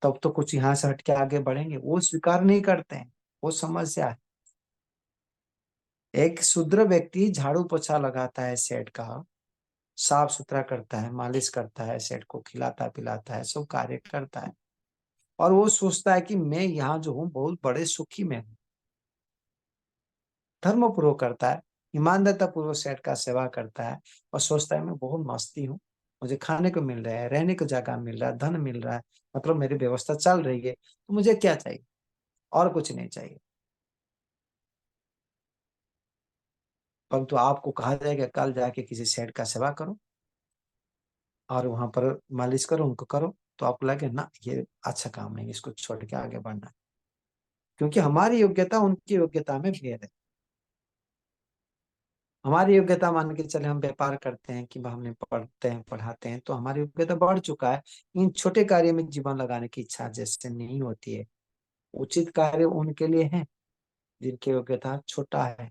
तब तो कुछ यहाँ से हट के आगे बढ़ेंगे। वो स्वीकार नहीं करते हैं, वो समस्या है। एक शूद्र व्यक्ति झाड़ू पोछा लगाता है सेठ का, साफ सुथरा करता है, मालिश करता है, सेठ को खिलाता पिलाता है, सब कार्य करता है, और वो सोचता है कि मैं यहाँ जो हूँ बहुत बड़े सुखी में हूँ। धर्म पूर्वक करता है, ईमानदारता पूर्वक सेठ का सेवा करता है, और सोचता है मैं बहुत मस्ती हूँ, मुझे खाने को मिल रहा है, रहने को जगह मिल रहा है, धन मिल रहा है, मतलब मेरी व्यवस्था चल रही है, तो मुझे क्या चाहिए? और कुछ नहीं चाहिए। परंतु आपको कहा जाएगा कल जाके किसी सेठ का सेवा करो और वहां पर मालिश करो, उनको करो, तो आपको लगे ना ये अच्छा काम नहीं, इसको छोड़ के आगे बढ़ना है। क्योंकि हमारी योग्यता उनकी योग्यता में भेद है। हमारी योग्यता मान के चले हम व्यापार करते हैं कि हमने पढ़ते हैं पढ़ाते हैं, तो हमारी योग्यता बढ़ चुका है। इन छोटे कार्य में जीवन लगाने की इच्छा जैसे नहीं होती है। उचित कार्य उनके लिए है जिनकी योग्यता छोटा है।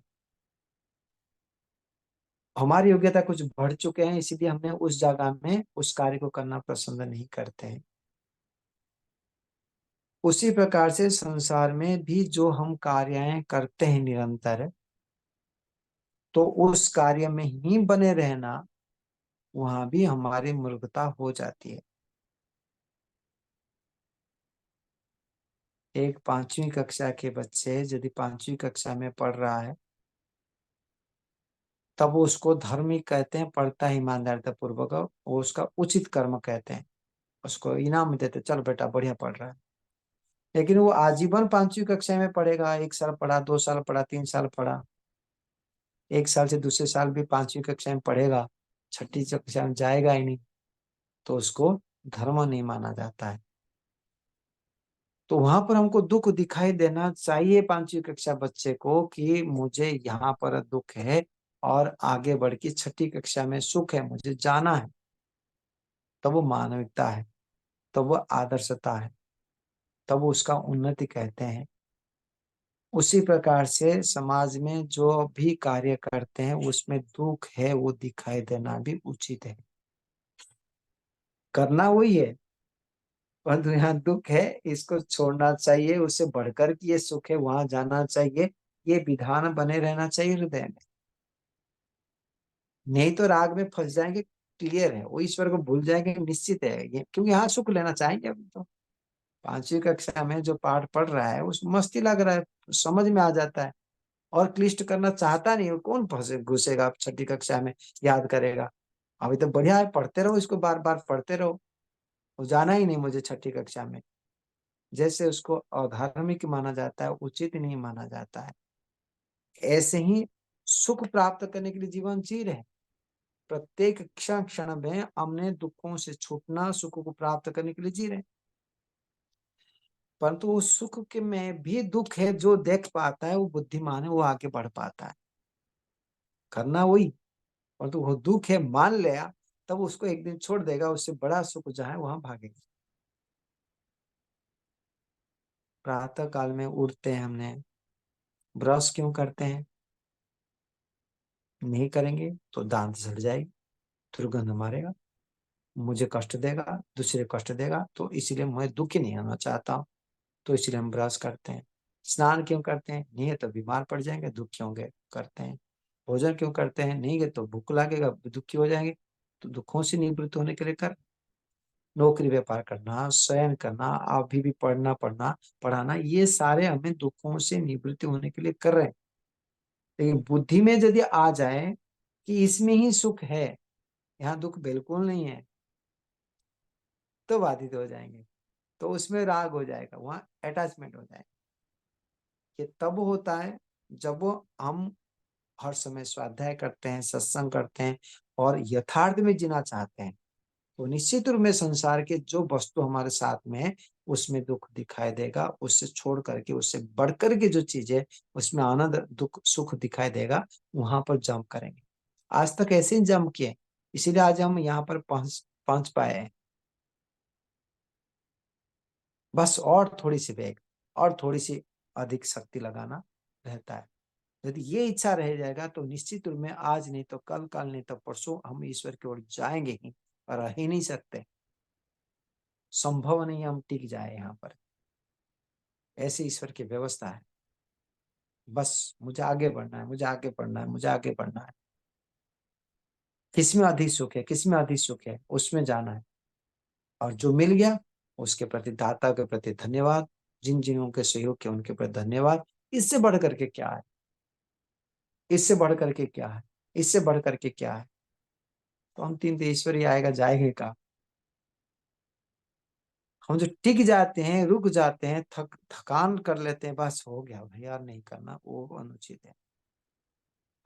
हमारी योग्यता कुछ बढ़ चुके हैं, इसीलिए हमने उस जगह में उस कार्य को करना पसंद नहीं करते हैं। उसी प्रकार से संसार में भी जो हम कार्याएं करते हैं निरंतर, तो उस कार्य में ही बने रहना, वहां भी हमारी मूर्खता हो जाती है। एक 5वीं कक्षा के बच्चे यदि 5वीं कक्षा में पढ़ रहा है, तब उसको धर्मी कहते हैं, पढ़ता है ईमानदारिता पूर्वक, वो उसका उचित कर्म कहते हैं, उसको इनाम देते, चल बेटा बढ़िया पढ़ रहा है। लेकिन वो आजीवन 5वीं कक्षा में पढ़ेगा, 1 साल पढ़ा, 2 साल पढ़ा, 3 साल पढ़ा, 1 साल से दूसरे साल भी 5वीं कक्षा में पढ़ेगा, 6ठी कक्षा में जाएगा ही नहीं, तो उसको धर्म नहीं माना जाता है। तो वहां पर हमको दुख दिखाई देना चाहिए 5वीं कक्षा बच्चे को कि मुझे यहाँ पर दुख है और आगे बढ़ के 6ठी कक्षा में सुख है, मुझे जाना है। तब वो मानविकता है, तब वो आदर्शता है, तब वो उसका उन्नति कहते हैं। उसी प्रकार से समाज में जो भी कार्य करते हैं उसमें दुख है वो दिखाई देना भी उचित है। करना वही है, परंतु यहाँ दुख है इसको छोड़ना चाहिए, उससे बढ़कर कि ये सुख है वहां जाना चाहिए, ये विधान बने रहना चाहिए हृदय में। नहीं तो राग में फंस जाएंगे, क्लियर है, वो ईश्वर को भूल जाएंगे निश्चित है ये, क्योंकि यहाँ सुख लेना चाहेंगे। अभी तो 5वीं कक्षा में जो पाठ पढ़ रहा है उस मस्ती लग रहा है, समझ में आ जाता है, और क्लिष्ट करना चाहता नहीं। वो कौन फंसे घुसेगा आप 6ठी कक्षा में, याद करेगा? अभी तो बढ़िया है, पढ़ते रहो, इसको बार बार पढ़ते रहो। वो जाना ही नहीं मुझे 6ठी कक्षा में, जैसे उसको अधार्मिक माना जाता है, उचित नहीं माना जाता है, ऐसे ही सुख प्राप्त करने के लिए जीवन जी रहे। प्रत्येक क्षण क्षण में हमने दुखों से छूटना, सुख को प्राप्त करने के लिए जी रहे। परंतु उस सुख के में भी दुख है, जो देख पाता है वो बुद्धिमान है, वो आगे बढ़ पाता है। करना वही, परंतु वो दुख है मान लिया, तब उसको एक दिन छोड़ देगा, उससे बड़ा सुख जहाँ है वहां भागेगा। प्रातः काल में उठते हैं, हमने ब्रश क्यों करते हैं? नहीं करेंगे तो दांत सड़ जाएगी, दुर्गंध मारेगा, मुझे कष्ट देगा, दूसरे कष्ट देगा, तो इसीलिए मैं दुखी नहीं होना चाहता हूँ, तो इसलिए हम ब्रश करते हैं। स्नान क्यों करते हैं? नहीं है तो बीमार पड़ जाएंगे, दुखी होंगे, करते हैं। भोजन क्यों करते हैं? नहीं है तो भूख लगेगा, दुखी हो जाएंगे, तो दुखों से निवृत्त होने के लिए कर। नौकरी व्यापार करना, शयन करना, अभी भी पढ़ाना, ये सारे हमें दुखों से निवृत्त होने के लिए कर रहे हैं। लेकिन बुद्धि में यदि आ जाए कि इसमें ही सुख है, यहाँ दुख बिल्कुल नहीं है, तो बाधित हो जाएंगे, तो उसमें राग हो जाएगा, वहां अटैचमेंट हो जाएगा। ये तब होता है जब हम हर समय स्वाध्याय करते हैं, सत्संग करते हैं और यथार्थ में जीना चाहते हैं, तो निश्चित रूप में संसार के जो वस्तु हमारे साथ में है उसमें दुख दिखाई देगा, उससे छोड़ करके, उससे बढ़कर के जो चीज है उसमें आनंद, दुख, सुख दिखाई देगा, वहां पर जंप करेंगे। आज तक ऐसे ही जंप किए, इसीलिए आज हम यहाँ पर पहुंच पहुंच पाए हैं। बस और थोड़ी सी वेग और थोड़ी सी अधिक शक्ति लगाना रहता है। यदि ये इच्छा रह जाएगा तो निश्चित रूप में आज नहीं तो कल, कल नहीं तो परसों हम ईश्वर की ओर जाएंगे ही, रह ही नहीं सकते। संभव नहीं हम टिक जाए यहाँ पर, ऐसी ईश्वर की व्यवस्था है। बस मुझे आगे बढ़ना है, मुझे आगे बढ़ना है, मुझे आगे बढ़ना है। किसमें अधिक सुख है, किसमें अधिक सुख है, उसमें जाना है। और जो मिल गया उसके प्रति, दाता के प्रति धन्यवाद, जिन जिनों के सहयोग के उनके प्रति धन्यवाद। इससे बढ़ करके क्या है? इससे बढ़ करके क्या है? इससे बढ़ करके क्या है? तो हम तीन तो ईश्वर ही आएगा, जाएंगे का। हम जो टिक जाते हैं, रुक जाते हैं, थकान कर लेते हैं, बस हो गया भैया, नहीं करना, वो अनुचित है।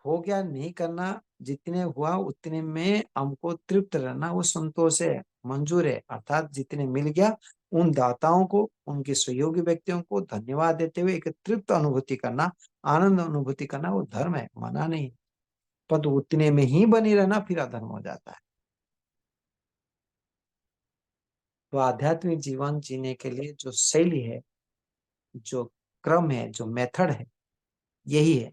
हो गया, नहीं करना, जितने हुआ उतने में हमको तृप्त रहना, वो संतोष है, मंजूर है। अर्थात जितने मिल गया उन दाताओं को, उनके सहयोगी व्यक्तियों को धन्यवाद देते हुए एक तृप्त अनुभूति करना, आनंद अनुभूति करना, वो धर्म है, मना नहीं। पर उतने में ही बनी रहना फिर अधर्म हो जाता है। तो आध्यात्मिक जीवन जीने के लिए जो शैली है, जो क्रम है, जो मेथड है, यही है।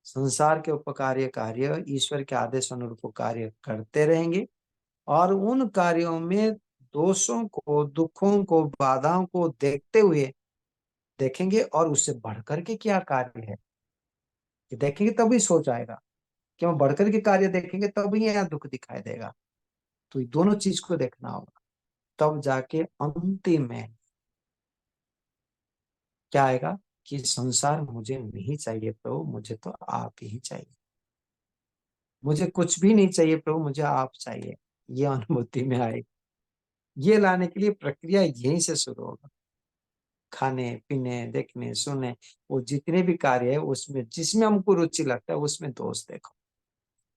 संसार के उपकार्य कार्य ईश्वर के आदेश अनुरूप कार्य करते रहेंगे, और उन कार्यों में दोषों को, दुखों को, बाधाओं को देखते हुए देखेंगे, और उससे बढ़कर के क्या कार्य है ये देखेंगे, तभी सोच आएगा कि हम बढ़कर के कार्य देखेंगे, तभी यहाँ दुख दिखाई देगा। तो ये दोनों चीज को देखना होगा, तब जाके अंतिम में क्या आएगा कि संसार मुझे नहीं चाहिए प्रभु, मुझे तो आप ही चाहिए। मुझे कुछ भी नहीं चाहिए प्रभु, मुझे आप चाहिए। ये अनुभूति में आएगी। ये लाने के लिए प्रक्रिया यहीं से शुरू होगा। खाने पीने, देखने, सुने, वो जितने भी कार्य है उसमें जिसमें हमको रुचि लगता है उसमें दोष देखो,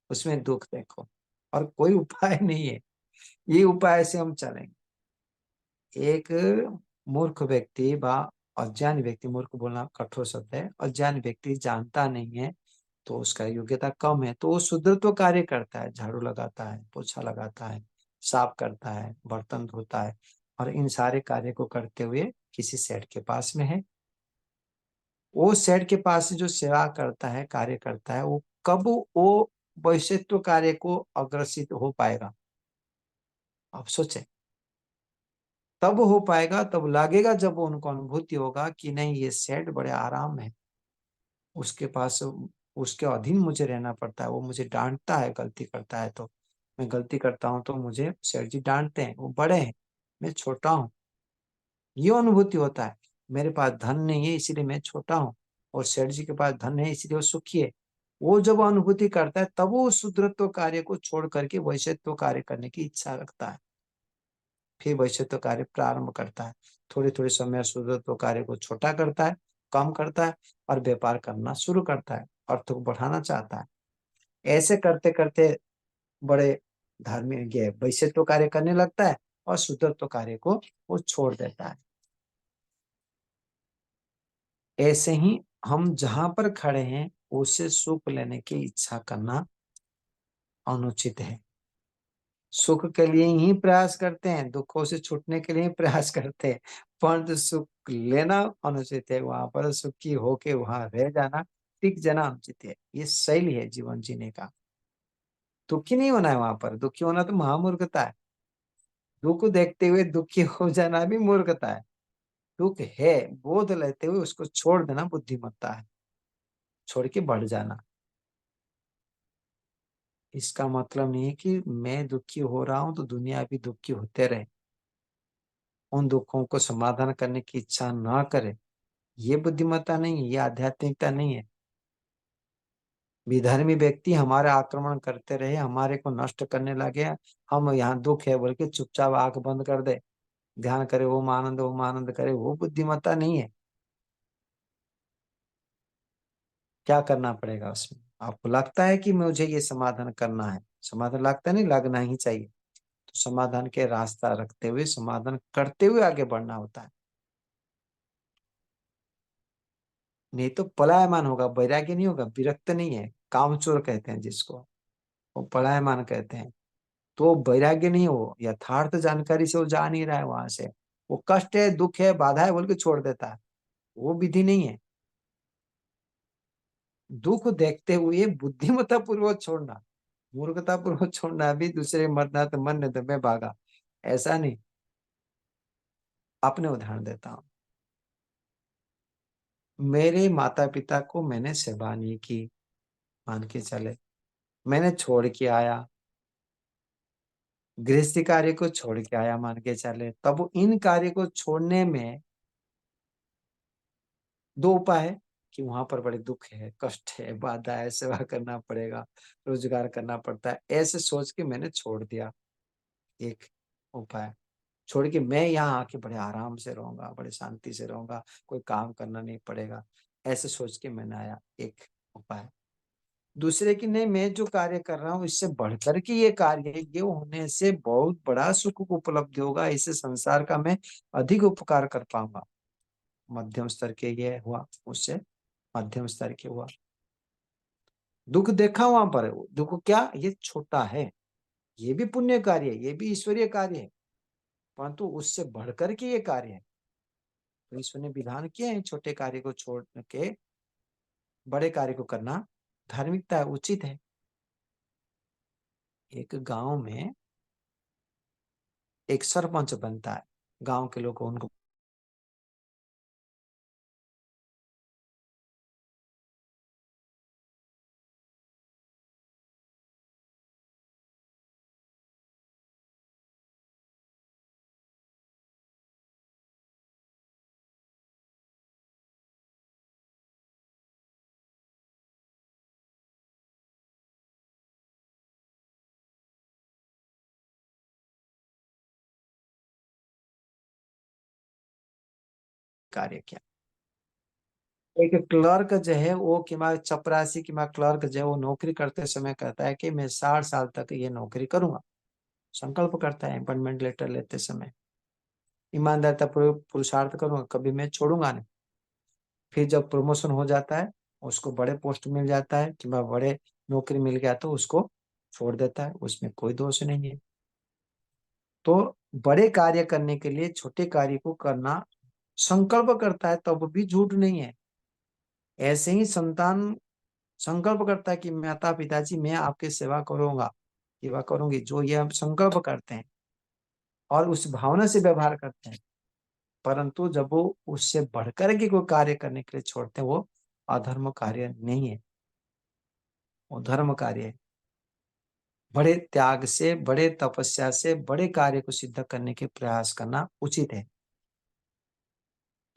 उसमें दुख देखो, और कोई उपाय नहीं है। ये उपाय से हम चलेंगे। एक मूर्ख व्यक्ति व अज्ञानी व्यक्ति, मूर्ख बोलना कठोर शब्द है, अज्ञानी व्यक्ति जानता नहीं है, तो उसका योग्यता कम है, तो वो शुद्रत्व कार्य करता है, झाड़ू लगाता है, पोछा लगाता है, साफ करता है, बर्तन धोता है, और इन सारे कार्य को करते हुए किसी सेठ के पास में है। वो सेठ के पास से जो सेवा करता है, कार्य करता है, वो कब वो वैश्यत्व कार्य को अग्रसित हो पाएगा? आप सोचें। तब हो पाएगा, तब लगेगा जब उनको अनुभूति होगा कि नहीं, ये सेठ बड़े आराम है, उसके पास, उसके अधीन मुझे रहना पड़ता है, वो मुझे डांटता है गलती करता है तो, मैं गलती करता हूँ तो मुझे सेठ जी डांटते हैं, वो बड़े हैं, मैं छोटा हूँ। ये अनुभूति होता है। मेरे पास धन नहीं है इसीलिए मैं छोटा हूँ, और सेठ जी के पास धन है इसलिए वो सुखी है। वो जब अनुभूति करता है तब वो शुद्रत्व कार्य को छोड़ करके वैश्यत्व कार्य करने की इच्छा रखता है। फिर वैश्यत्व कार्य प्रारंभ करता है। थोड़े थोड़े समय शुद्रत्व कार्य को छोटा करता है, कम करता है और व्यापार करना शुरू करता है, अर्थ को बढ़ाना चाहता है। ऐसे करते करते बड़े धार्मिक वैश्यत्व कार्य करने लगता है और शुद्रत्व कार्य को वो छोड़ देता है। ऐसे ही हम जहां पर खड़े हैं उससे सुख लेने की इच्छा करना अनुचित है। सुख के लिए ही प्रयास करते हैं, दुखों से छूटने के लिए ही प्रयास करते हैं, परंतु सुख लेना अनुचित है। वहां पर सुखी होके वहां रह जाना, टिक जाना अनुचित है। ये शैली है जीवन जीने का। दुखी नहीं होना है वहां पर, दुखी होना तो महामूर्खता है। दुख देखते हुए दुखी हो जाना भी मूर्खता है। दुख है बोध लेते हुए उसको छोड़ देना बुद्धिमत्ता है, छोड़ के बढ़ जाना। इसका मतलब नहीं है कि मैं दुखी हो रहा हूं तो दुनिया भी दुखी होते रहे, उन दुखों को समाधान करने की इच्छा न करे। ये बुद्धिमत्ता नहीं है, ये आध्यात्मिकता नहीं है। विधर्मी व्यक्ति हमारे आक्रमण करते रहे, हमारे को नष्ट करने लगे, हम यहाँ दुख है बोल के चुपचाप आंख बंद कर दे, ध्यान करे ओम आनंद करे, वो बुद्धिमत्ता नहीं है। क्या करना पड़ेगा उसमें? आपको लगता है कि मुझे ये समाधान करना है, समाधान लगता नहीं, लगना ही चाहिए। तो समाधान के रास्ता रखते हुए समाधान करते हुए आगे बढ़ना होता है। नहीं तो पलायमान होगा, वैराग्य नहीं होगा, विरक्त नहीं है। कामचोर कहते हैं जिसको, वो पलायमान कहते हैं। तो वैराग्य नहीं हो, यथार्थ जानकारी से वो जा नहीं रहा है वहां से। वो कष्ट है, दुख है, बाधा है बोल के छोड़ देता है, वो विधि नहीं है। दुख देखते हुए बुद्धिमत्ता पूर्वक छोड़ना, मूर्खता पूर्वक छोड़ना। अभी दूसरे मरना तो मन तो मैं भागा, ऐसा नहीं। अपने उदाहरण देता हूँ। मेरे माता पिता को मैंने सेवा नहीं की, मान के चले, मैंने छोड़ के आया, गृहस्थी कार्य को छोड़ के आया मान के चले, तब इन कार्य को छोड़ने में दो उपाय है कि वहां पर बड़े दुख है, कष्ट है, बाधा है, सेवा करना पड़ेगा, रोजगार करना पड़ता है, ऐसे सोच के मैंने छोड़ दिया। एक उपाय छोड़ के मैं यहाँ आके बड़े आराम से रहूंगा, बड़े शांति से रहूंगा, कोई काम करना नहीं पड़ेगा, ऐसे सोच के मैंने आया, एक उपाय। दूसरे की नहीं, मैं जो कार्य कर रहा हूँ इससे बढ़कर के ये कार्य है, ये होने से बहुत बड़ा सुख को उपलब्धि होगा, इससे संसार का मैं अधिक उपकार कर पाऊंगा। मध्यम स्तर के ये हुआ, उससे मध्यम स्तर के हुआ। दुख देखा वहां पर, दुख क्या, ये छोटा है, ये भी पुण्य कार्य है, ये भी ईश्वरीय कार्य है, परंतु उससे बढ़कर के ये कार्य है। तो ईश्वर ने विधान किए हैं छोटे कार्य को छोड़ के बड़े कार्य को करना धार्मिकता है, उचित है। एक गांव में एक सरपंच बनता है, गांव के लोग उनको कार्य किया। एक क्लर्क जो है वो चपरासी की क्लर्क जो है वो नौकरी करते समय कहता है कि मैं 60 साल तक ये नौकरी करूंगा, संकल्प करता है अपॉइंटमेंट लेटर लेते समय, ईमानदारिता पुरुषार्थ करूंगा, कभी मैं छोड़ूंगा नहीं। फिर जब प्रमोशन हो जाता है, उसको बड़े पोस्ट मिल जाता है कि बड़े नौकरी मिल गया तो उसको छोड़ देता है, उसमें कोई दोष नहीं है। तो बड़े कार्य करने के लिए छोटे कार्य को करना संकल्प करता है, तब भी झूठ नहीं है। ऐसे ही संतान संकल्प करता है कि माता पिताजी मैं आपकी सेवा करूंगा, सेवा करूंगी, जो ये हम संकल्प करते हैं और उस भावना से व्यवहार करते हैं, परंतु जब वो उससे बढ़कर के कोई कार्य करने के लिए छोड़ते हैं, वो अधर्म कार्य नहीं है, वो धर्म कार्य है। बड़े त्याग से, बड़े तपस्या से बड़े कार्य को सिद्ध करने के प्रयास करना उचित है।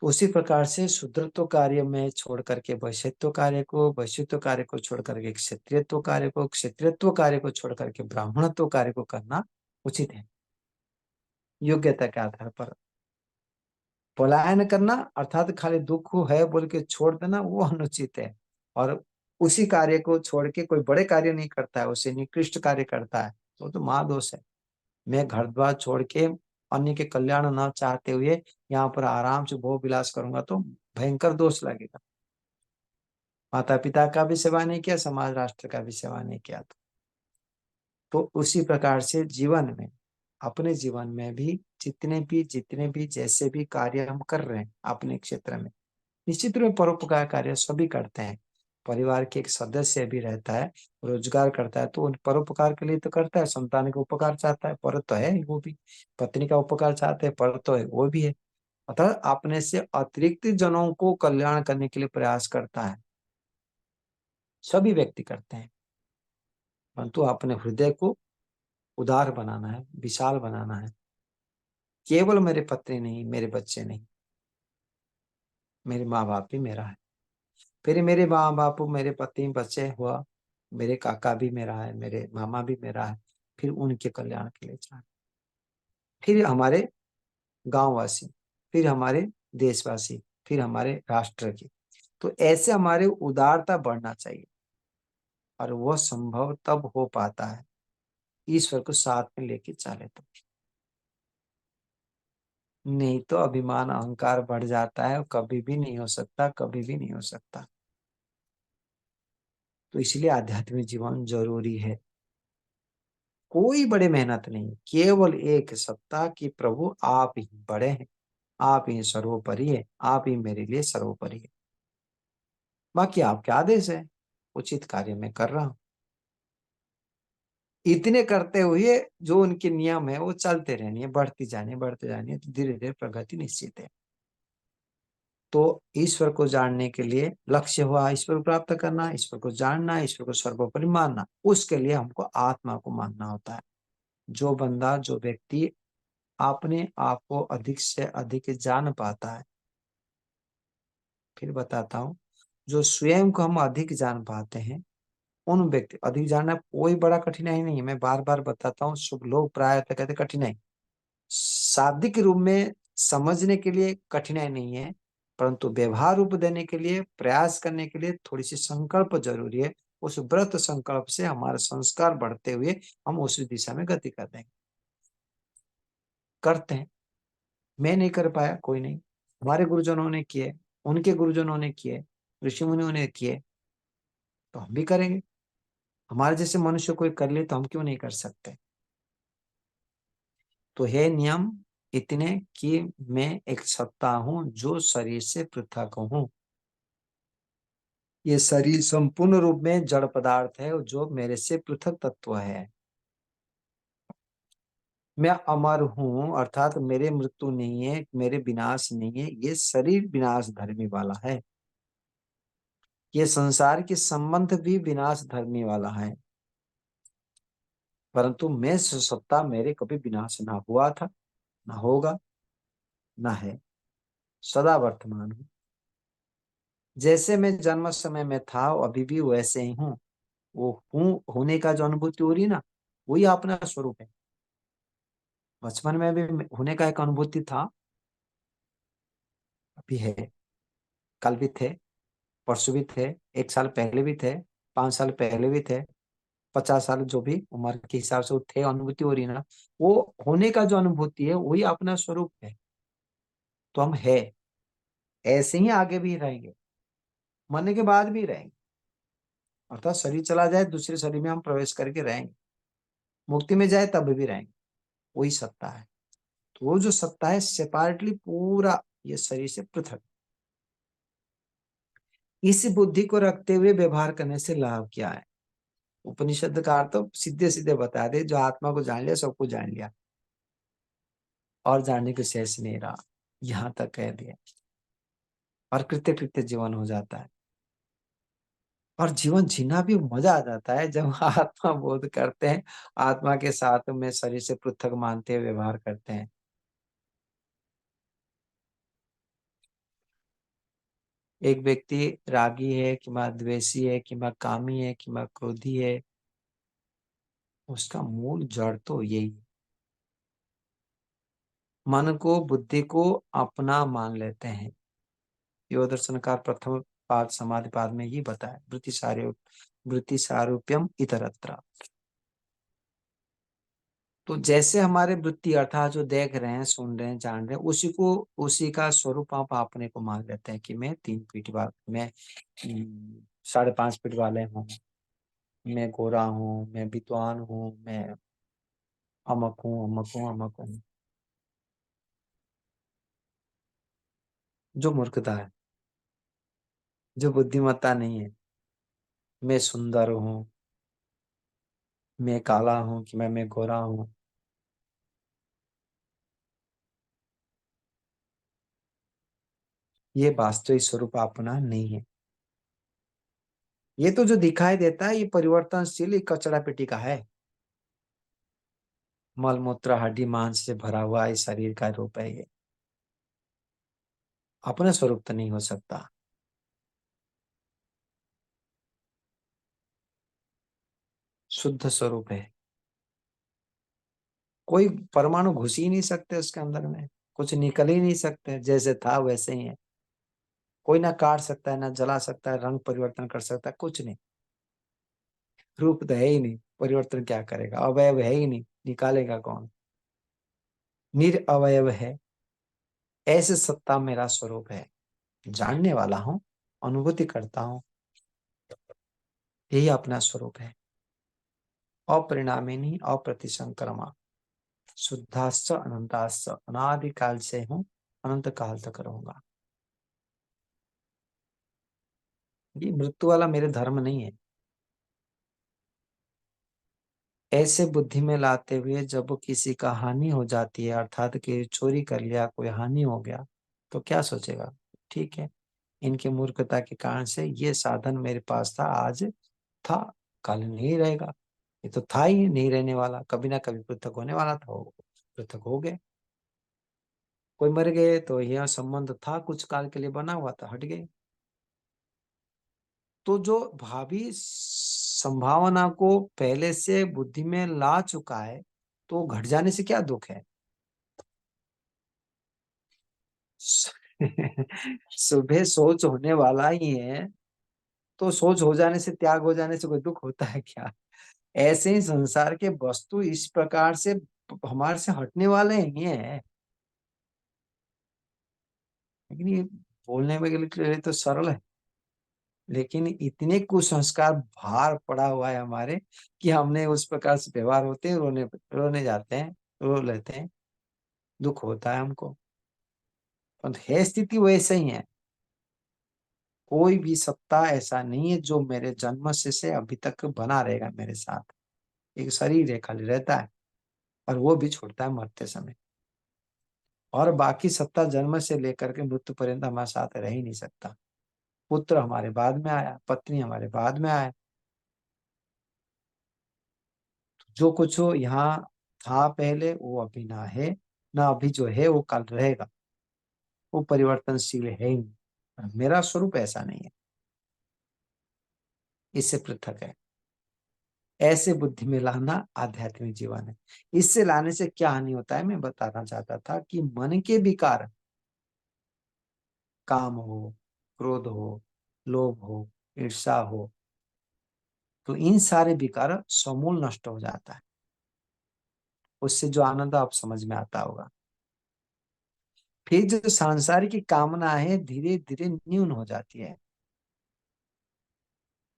उसी प्रकार से शूद्रत्व कार्य में छोड़ करके वैश्यत्व कार्य को, वैश्यत्व कार्य को छोड़ करके क्षत्रियत्व कार्य को, क्षत्रियत्व कार्य को छोड़ करके ब्राह्मणत्व कार्य को करना उचित है। योग्यता के आधार पर। पलायन करना अर्थात खाली दुख है बोल के छोड़ देना वो अनुचित है, और उसी कार्य को छोड़ के कोई बड़े कार्य नहीं करता है, उसे निकृष्ट कार्य करता है, तो महादोष है। मैं घर द्वार छोड़ के अन्य के कल्याण न चाहते हुए यहाँ पर आराम से भोग विलास करूंगा तो भयंकर दोष लगेगा। माता पिता का भी सेवा नहीं किया, समाज राष्ट्र का भी सेवा नहीं किया। तो उसी प्रकार से जीवन में, अपने जीवन में भी जितने भी जैसे भी कार्य हम कर रहे हैं अपने क्षेत्र में, निश्चित रूप में परोपकार कार्य सभी करते हैं। परिवार के एक सदस्य भी रहता है, रोजगार करता है, तो उन परोपकार के लिए तो करता है, संतान का उपकार चाहता है, पर तो है वो भी, पत्नी का उपकार चाहते हैं, पर तो है वो भी है। अतः अपने से अतिरिक्त जनों को कल्याण करने के लिए प्रयास करता है, सभी व्यक्ति करते हैं, परंतु अपने हृदय को उदार बनाना है, विशाल बनाना है। केवल मेरे पत्नी नहीं, मेरे बच्चे नहीं, मेरे माँ बाप भी मेरा है, फिर मेरे माँ बाप, मेरे पति बच्चे हुआ, मेरे काका भी मेरा है, मेरे मामा भी मेरा है, फिर उनके कल्याण के लिए चाह, फिर हमारे गांववासी, फिर हमारे देशवासी, फिर हमारे राष्ट्र की। तो ऐसे हमारे उदारता बढ़ना चाहिए, और वह संभव तब हो पाता है ईश्वर को साथ में लेके चले तो, नहीं तो अभिमान अहंकार बढ़ जाता है और कभी भी नहीं हो सकता, कभी भी नहीं हो सकता। तो इसलिए आध्यात्मिक जीवन जरूरी है। कोई बड़े मेहनत नहीं, केवल एक सत्ता कि प्रभु आप ही बड़े हैं, आप ही सर्वोपरि है, आप ही मेरे लिए सर्वोपरि है, बाकी आपके आदेश है, उचित कार्य में कर रहा हूं। इतने करते हुए जो उनके नियम है वो चलते रहनी है, बढ़ती जानी है, तो धीरे धीरे प्रगति निश्चित है। तो ईश्वर को जानने के लिए लक्ष्य हुआ ईश्वर को प्राप्त करना, ईश्वर को जानना, ईश्वर को सर्वोपरि मानना। उसके लिए हमको आत्मा को मानना होता है। जो बंदा, जो व्यक्ति अपने आप को अधिक से अधिक जान पाता है, फिर बताता हूं, जो स्वयं को हम अधिक जान पाते हैं उन व्यक्ति, अधिक जानना कोई बड़ा कठिनाई नहीं है, मैं बार बार बताता हूँ। शुभ लोग प्राय कहते कठिनाई, शाब्दिक रूप में समझने के लिए कठिनाई नहीं है, परंतु व्यवहार रूप देने के लिए, प्रयास करने के लिए थोड़ी सी संकल्प जरूरी है। उस व्रत संकल्प से हमारे संस्कार बढ़ते हुए हम उस दिशा में गति कर देंगे। करते हैं, मैं नहीं कर पाया, कोई नहीं, हमारे गुरुजनों ने किए, उनके गुरुजनों ने किए, ऋषि मुनियों ने किए, तो हम भी करेंगे। हमारे जैसे मनुष्य कोई कर ले तो हम क्यों नहीं कर सकते। तो है नियम इतने कि मैं एक सत्ता हूं जो शरीर से पृथक हूं। ये शरीर संपूर्ण रूप में जड़ पदार्थ है जो मेरे से पृथक तत्व है। मैं अमर हूं, अर्थात मेरे मृत्यु नहीं है, मेरे विनाश नहीं है। ये शरीर विनाश धर्मी वाला है, ये संसार के संबंध भी विनाश धर्मी वाला है, परंतु मैं सत्ता, मेरे कभी विनाश ना हुआ था, ना होगा, ना है, सदा वर्तमान हूं। जैसे मैं जन्म समय में था अभी भी वैसे ही हूँ। वो हूँ होने का जो अनुभूति हो रही ना, वही अपना स्वरूप है। बचपन में भी होने का एक अनुभूति था, अभी है, कल भी थे, परसों भी थे, 1 साल पहले भी थे, 5 साल पहले भी थे, 50 साल, जो भी उम्र के हिसाब से वो थे, अनुभूति हो रही ना, वो होने का जो अनुभूति है वही अपना स्वरूप है। तो हम है, ऐसे ही आगे भी रहेंगे, मरने के बाद भी रहेंगे, अर्थात शरीर चला जाए दूसरे शरीर में हम प्रवेश करके रहेंगे, मुक्ति में जाए तब भी रहेंगे, वही सत्ता है। तो वो जो सत्ता है सेपरेटली पूरा ये शरीर से पृथक। इस बुद्धि को रखते हुए व्यवहार करने से लाभ क्या है? उपनिषद का अर्थ तो सीधे सीधे बता दे, जो आत्मा को जान लिया सबको जान लिया, और जानने को शेष नहीं रहा, यहां तक कह दिया, और कृत्य कृत्य जीवन हो जाता है। और जीवन जीना भी मजा आ जाता है जब आत्मा बोध करते हैं, आत्मा के साथ में शरीर से पृथक मानते हुए व्यवहार करते हैं। एक व्यक्ति रागी है कि द्वेषी है कि कामी है कि क्रोधी है, उसका मूल जड़ तो यही है। मन को, बुद्धि को अपना मान लेते हैं। योग दर्शनकार प्रथम पाद समाधि पाद में ही बताया, वृत्ति सारूप्यम इतरत्र। तो जैसे हमारे वृत्ति अर्थात जो देख रहे हैं, सुन रहे हैं, जान रहे हैं, उसी का स्वरूप आप अपने को मान लेते हैं कि मैं 3 फीट वाला, मैं 5.5 फीट वाले हूँ, मैं गोरा हूँ, मैं विद्वान हूँ, मैं अमक हूँ, अमक हूँ, अमक हूँ। जो मूर्खता है, जो बुद्धिमत्ता नहीं है। मैं सुंदर हूँ, मैं काला हूँ कि मैं गोरा हूँ। ये वास्तविक स्वरूप अपना नहीं है। ये तो जो दिखाई देता है ये परिवर्तनशील, कचरा पेटी का है। मल मूत्र हड्डी मांस से भरा हुआ इस शरीर का रूप है ये। अपना स्वरूप तो नहीं हो सकता। शुद्ध स्वरूप है। कोई परमाणु घुस ही नहीं सकते उसके अंदर में, कुछ निकल ही नहीं सकते, जैसे था वैसे ही है। कोई ना काट सकता है, ना जला सकता है, रंग परिवर्तन कर सकता है, कुछ नहीं। रूप तो है ही नहीं, परिवर्तन क्या करेगा? अवयव है ही नहीं, निकालेगा कौन? निरअवयव है। ऐसे सत्ता मेरा स्वरूप है। जानने वाला हूं, अनुभूति करता हूं, यही अपना स्वरूप है। अपरिणामिनी अप्रतिसंक्रमा शुद्धाश्च अनंताश्च, अनादिकाल से हूं, अनंत काल तक रहूंगा। ये मृत्यु वाला मेरे धर्म नहीं है। ऐसे बुद्धि में लाते हुए जब किसी का हानि हो जाती है, अर्थात कि चोरी कर लिया, कोई हानि हो गया, तो क्या सोचेगा? ठीक है, इनकी मूर्खता के कारण से ये साधन मेरे पास था, आज था, कल नहीं रहेगा। ये तो था ही नहीं रहने वाला, कभी ना कभी पृथक होने वाला था, वो पृथक हो गए। कोई मर गए तो यह संबंध था, कुछ काल के लिए बना हुआ था, हट गए। तो जो भावी संभावना को पहले से बुद्धि में ला चुका है, तो घट जाने से क्या दुख है? सुबह सोच होने वाला ही है, तो सोच हो जाने से, त्याग हो जाने से कोई दुख होता है क्या? ऐसे ही संसार के वस्तु इस प्रकार से हमारे से हटने वाले ही हैं। लेकिन ये बोलने में के लिए तो सरल है, लेकिन इतने कुसंस्कार भार पड़ा हुआ है हमारे कि हमने उस प्रकार से व्यवहार होते हैं, रोने रोने जाते हैं, रो लेते हैं, दुख होता है हमको। पर है स्थिति वैसे ही है। कोई भी सत्ता ऐसा नहीं है जो मेरे जन्म से अभी तक बना रहेगा मेरे साथ। एक शरीर है, खाली रहता है, और वो भी छूटता है मरते समय। और बाकी सत्ता जन्म से लेकर के मृत्यु पर्यंत हमारे साथ रह ही नहीं सकता। पुत्र हमारे बाद में आया, पत्नी हमारे बाद में आया। जो कुछ हो यहाँ था पहले, वो अभी ना है, ना अभी जो है वो कल रहेगा। वो परिवर्तनशील है ही नहीं। और मेरा स्वरूप ऐसा नहीं है, इससे पृथक है। ऐसे बुद्धि में लाना आध्यात्मिक जीवन है। इससे लाने से क्या हानि होता है, मैं बताना चाहता था कि मन के विकार, काम हो, क्रोध हो, लोभ हो, ईर्षा हो, तो इन सारे विकार समूल नष्ट हो जाता है। उससे जो आनंद आप समझ में आता होगा। फिर जो सांसारिक कामना है धीरे धीरे न्यून हो जाती है।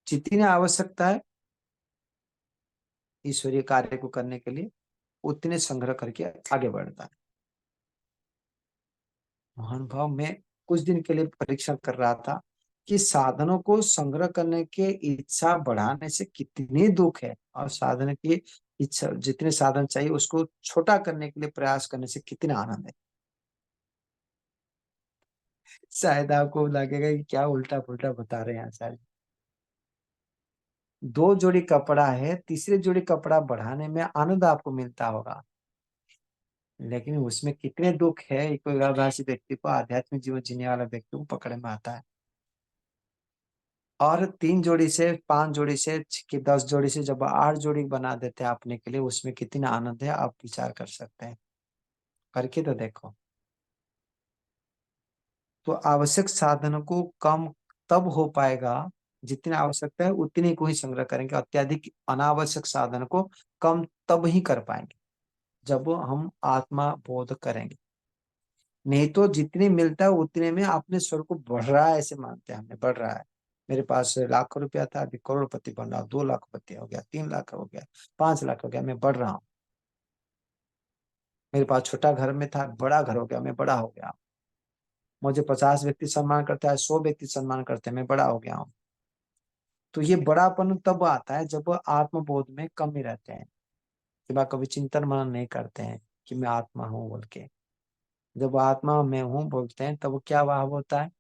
जितनी आवश्यकता है ईश्वरीय कार्य को करने के लिए, उतने संग्रह करके आगे बढ़ता है। महानुभाव, मैं कुछ दिन के लिए परीक्षण कर रहा था कि साधनों को संग्रह करने के इच्छा बढ़ाने से कितनी दुख है, और साधन की इच्छा, जितने साधन चाहिए उसको छोटा करने के लिए प्रयास करने से कितना आनंद है। शायद आपको लगेगा कि क्या उल्टा पुल्टा बता रहे हैं आचार्य। 2 जोड़ी कपड़ा है, तीसरे जोड़ी कपड़ा बढ़ाने में आनंद आपको मिलता होगा, लेकिन उसमें कितने दुख है, कोई अभाषी व्यक्ति को, आध्यात्मिक जीवन जीने वाला व्यक्ति को पकड़ में आता है। और 3 जोड़ी से 5 जोड़ी से कि 10 जोड़ी से जब 8 जोड़ी बना देते हैं अपने के लिए, उसमें कितना आनंद है आप विचार कर सकते हैं। करके तो देखो। तो आवश्यक साधनों को कम तब हो पाएगा, जितनी आवश्यकता है उतने को ही संग्रह करेंगे। अत्यधिक अनावश्यक साधन को कम तब ही कर पाएंगे जब हम आत्मा बोध करेंगे। नहीं तो जितने मिलता है उतने में अपने स्वर को बढ़ रहा है ऐसे मानते हैं, हमने बढ़ रहा है। मेरे पास लाख रुपया था, अभी करोड़पति बन रहा, 2 लाखपति हो गया, 3 लाख हो गया, 5 लाख हो गया, मैं बढ़ रहा हूँ। मेरे पास छोटा घर में था, बड़ा घर हो गया, मैं बड़ा हो गया। मुझे 50 व्यक्ति सम्मान करता है, 100 व्यक्ति सम्मान करते हैं, मैं बड़ा हो गया हूँ। तो ये बड़ापन तब आता है जब आत्मबोध में कमी रहते हैं, कि कभी चिंतन मनन नहीं करते हैं कि मैं आत्मा हूँ बोल के। जब आत्मा मैं हूँ बोलते हैं तब क्या भाव होता है,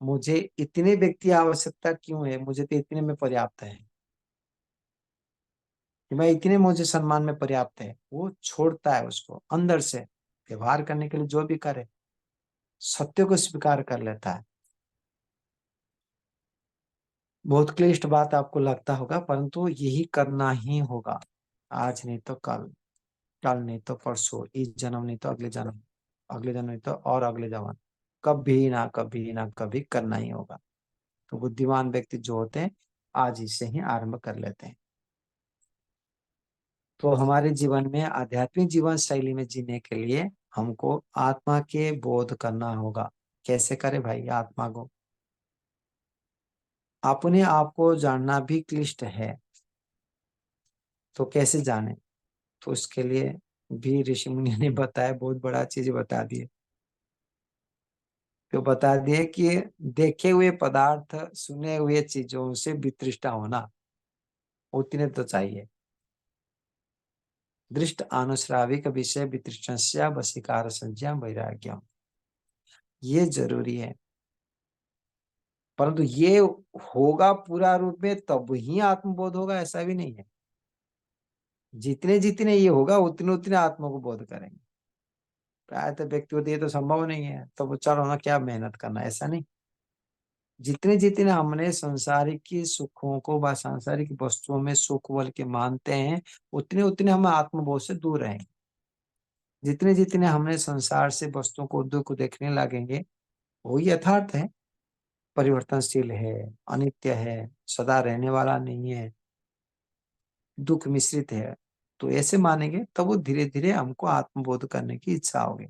मुझे इतने व्यक्ति आवश्यकता क्यों है, मुझे तो इतने में पर्याप्त है, कि मैं इतने मुझे सम्मान में पर्याप्त है। वो छोड़ता है उसको अंदर से, व्यवहार करने के लिए जो भी करे सत्य को स्वीकार कर लेता है। बहुत क्लिष्ट बात आपको लगता होगा, परंतु यही करना ही होगा। आज नहीं तो कल, कल नहीं तो परसों, इस जन्म नहीं तो अगले जन्म, अगले जन्म नहीं तो और अगले जन्म, कभी ना कभी ना कभी करना ही होगा। तो बुद्धिमान व्यक्ति जो होते हैं आज ही से ही आरंभ कर लेते हैं। तो हमारे जीवन में आध्यात्मिक जीवन शैली में जीने के लिए हमको आत्मा के बोध करना होगा। कैसे करें भाई आत्मा को? अपने आप को जानना भी क्लिष्ट है, तो कैसे जाने? तो उसके लिए भी ऋषि मुनि ने बताया, बहुत बड़ा चीज बता दिए। तो बता दिए कि देखे हुए पदार्थ, सुने हुए चीजों से वितृष्टा होना उतने तो चाहिए। दृष्ट अनुश्राविक विषय वितृष्णस्या वशीकार संज्ञा वैराग्यम, ये जरूरी है। परंतु ये होगा पूरा रूप में तब ही आत्मबोध होगा, ऐसा भी नहीं है। जितने जितने ये होगा उतने उतने आत्मा को बोध करेंगे। प्रायतः व्यक्तिगत ये तो संभव नहीं है, तो वो चलो ना क्या मेहनत करना, ऐसा नहीं। जितने जितने हमने संसारिक की सुखों को व सांसारिक वस्तुओं में सुख बोल के मानते हैं, उतने उतने हम आत्मबोध से दूर रहेंगे। जितने जितने हमने संसार से वस्तुओं को दुख देखने लगेंगे, वो यथार्थ है, परिवर्तनशील है, अनित्य है, सदा रहने वाला नहीं है, दुख मिश्रित है, तो ऐसे मानेंगे तब वो धीरे धीरे हमको आत्मबोध करने की इच्छा होगी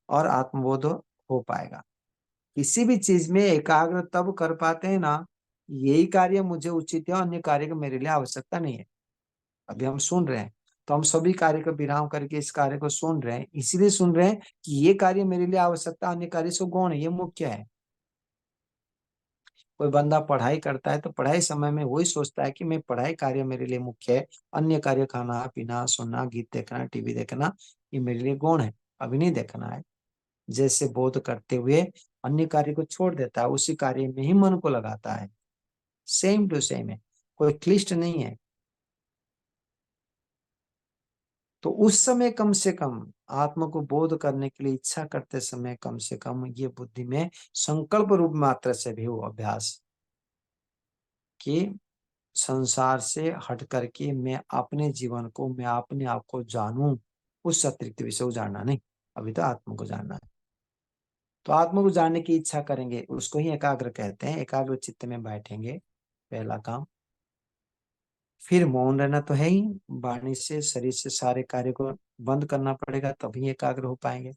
और आत्मबोध हो पाएगा। किसी भी चीज में एकाग्र तब कर पाते हैं ना, यही कार्य मुझे उचित है, अन्य कार्य की मेरे लिए आवश्यकता नहीं है। अभी हम सुन रहे हैं तो हम सभी कार्य को विराम करके इस कार्य को सुन रहे हैं, इसीलिए सुन रहे हैं कि ये कार्य मेरे लिए आवश्यकता, अन्य कार्य से गौण है, ये मुख्य है। कोई बंदा पढ़ाई करता है तो पढ़ाई समय में वही सोचता है कि मैं पढ़ाई कार्य मेरे लिए मुख्य है, अन्य कार्य खाना पीना सुनना गीत देखना टीवी देखना ये मेरे लिए गौण है, अभी नहीं देखना है। जैसे बोध करते हुए अन्य कार्य को छोड़ देता है, उसी कार्य में ही मन को लगाता है। सेम टू सेम है, कोई क्लिष्ट नहीं है। तो उस समय कम से कम आत्मा को बोध करने के लिए इच्छा करते समय कम से कम ये बुद्धि में संकल्प रूप मात्र से भी हो अभ्यास कि संसार से हट करके मैं अपने जीवन को, मैं अपने आप को जानूं। उस अतिरिक्त विषय को जानना नहीं, अभी तो आत्मा को जानना है। तो आत्मा को जानने की इच्छा करेंगे, उसको ही एकाग्र कहते हैं। एकाग्र चित्त में बैठेंगे, पहला काम। फिर मौन रहना तो है ही, वाणी से शरीर से सारे कार्य को बंद करना पड़ेगा, तभी एकाग्र हो पाएंगे।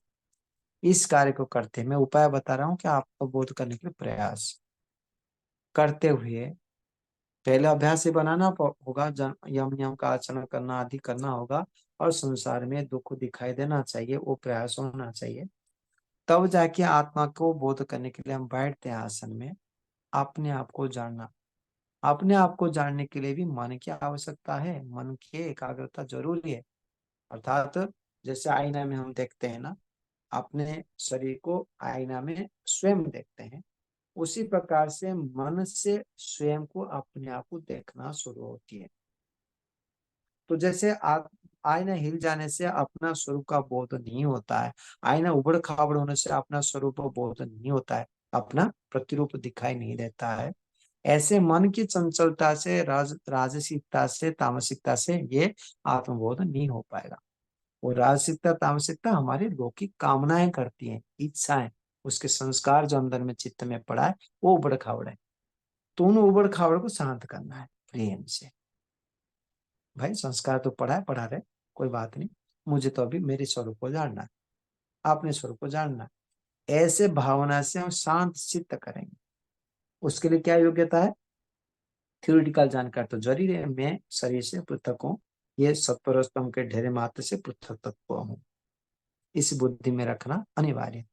इस कार्य को करते, मैं उपाय बता रहा हूँ कि आपको बोध करने के लिए प्रयास करते हुए पहले अभ्यास से बनाना होगा, यम नियम का आचरण करना आदि करना होगा, और संसार में दुख दिखाई देना चाहिए, वो प्रयास होना चाहिए। तब जाके आत्मा को बोध करने के लिए हम बैठते हैं आसन में। अपने आप को जानना, अपने आप को जानने के लिए भी मन की आवश्यकता है, मन की एकाग्रता जरूरी है। अर्थात जैसे आईना में हम देखते हैं ना, अपने शरीर को आईना में स्वयं देखते हैं, उसी प्रकार से मन से स्वयं को, अपने आप को देखना शुरू होती है। तो जैसे आईना हिल जाने से अपना स्वरूप का बोध नहीं होता है, आईना उबड़ खाबड़ होने से अपना स्वरूप बोध नहीं होता है, अपना प्रतिरूप दिखाई नहीं देता है, ऐसे मन की चंचलता से, राजसिकता से, तामसिकता से ये आत्मबोध नहीं हो पाएगा। वो राजसिकता तामसिकता हमारी लौकिक कामनाएं करती हैं, इच्छाएं, उसके संस्कार जो अंदर में चित्त में पड़ा है वो उबड़ खाबड़ है। तो उन उबड़ खाबड़ को शांत करना है प्रेम से। भाई संस्कार तो पढ़ा रहे, कोई बात नहीं, मुझे तो अभी मेरे स्वरूप को जानना है, अपने स्वरूप को जानना है। ऐसे भावना से हम शांत चित्त करेंगे। उसके लिए क्या योग्यता है? थ्योरिटिकल जानकारी तो जरूरी है, मैं शरीर से पृथक हूँ, ये सत्वरस्तम के ढेरे मात्र से पृथक तत्व हूँ, इस बुद्धि में रखना अनिवार्य।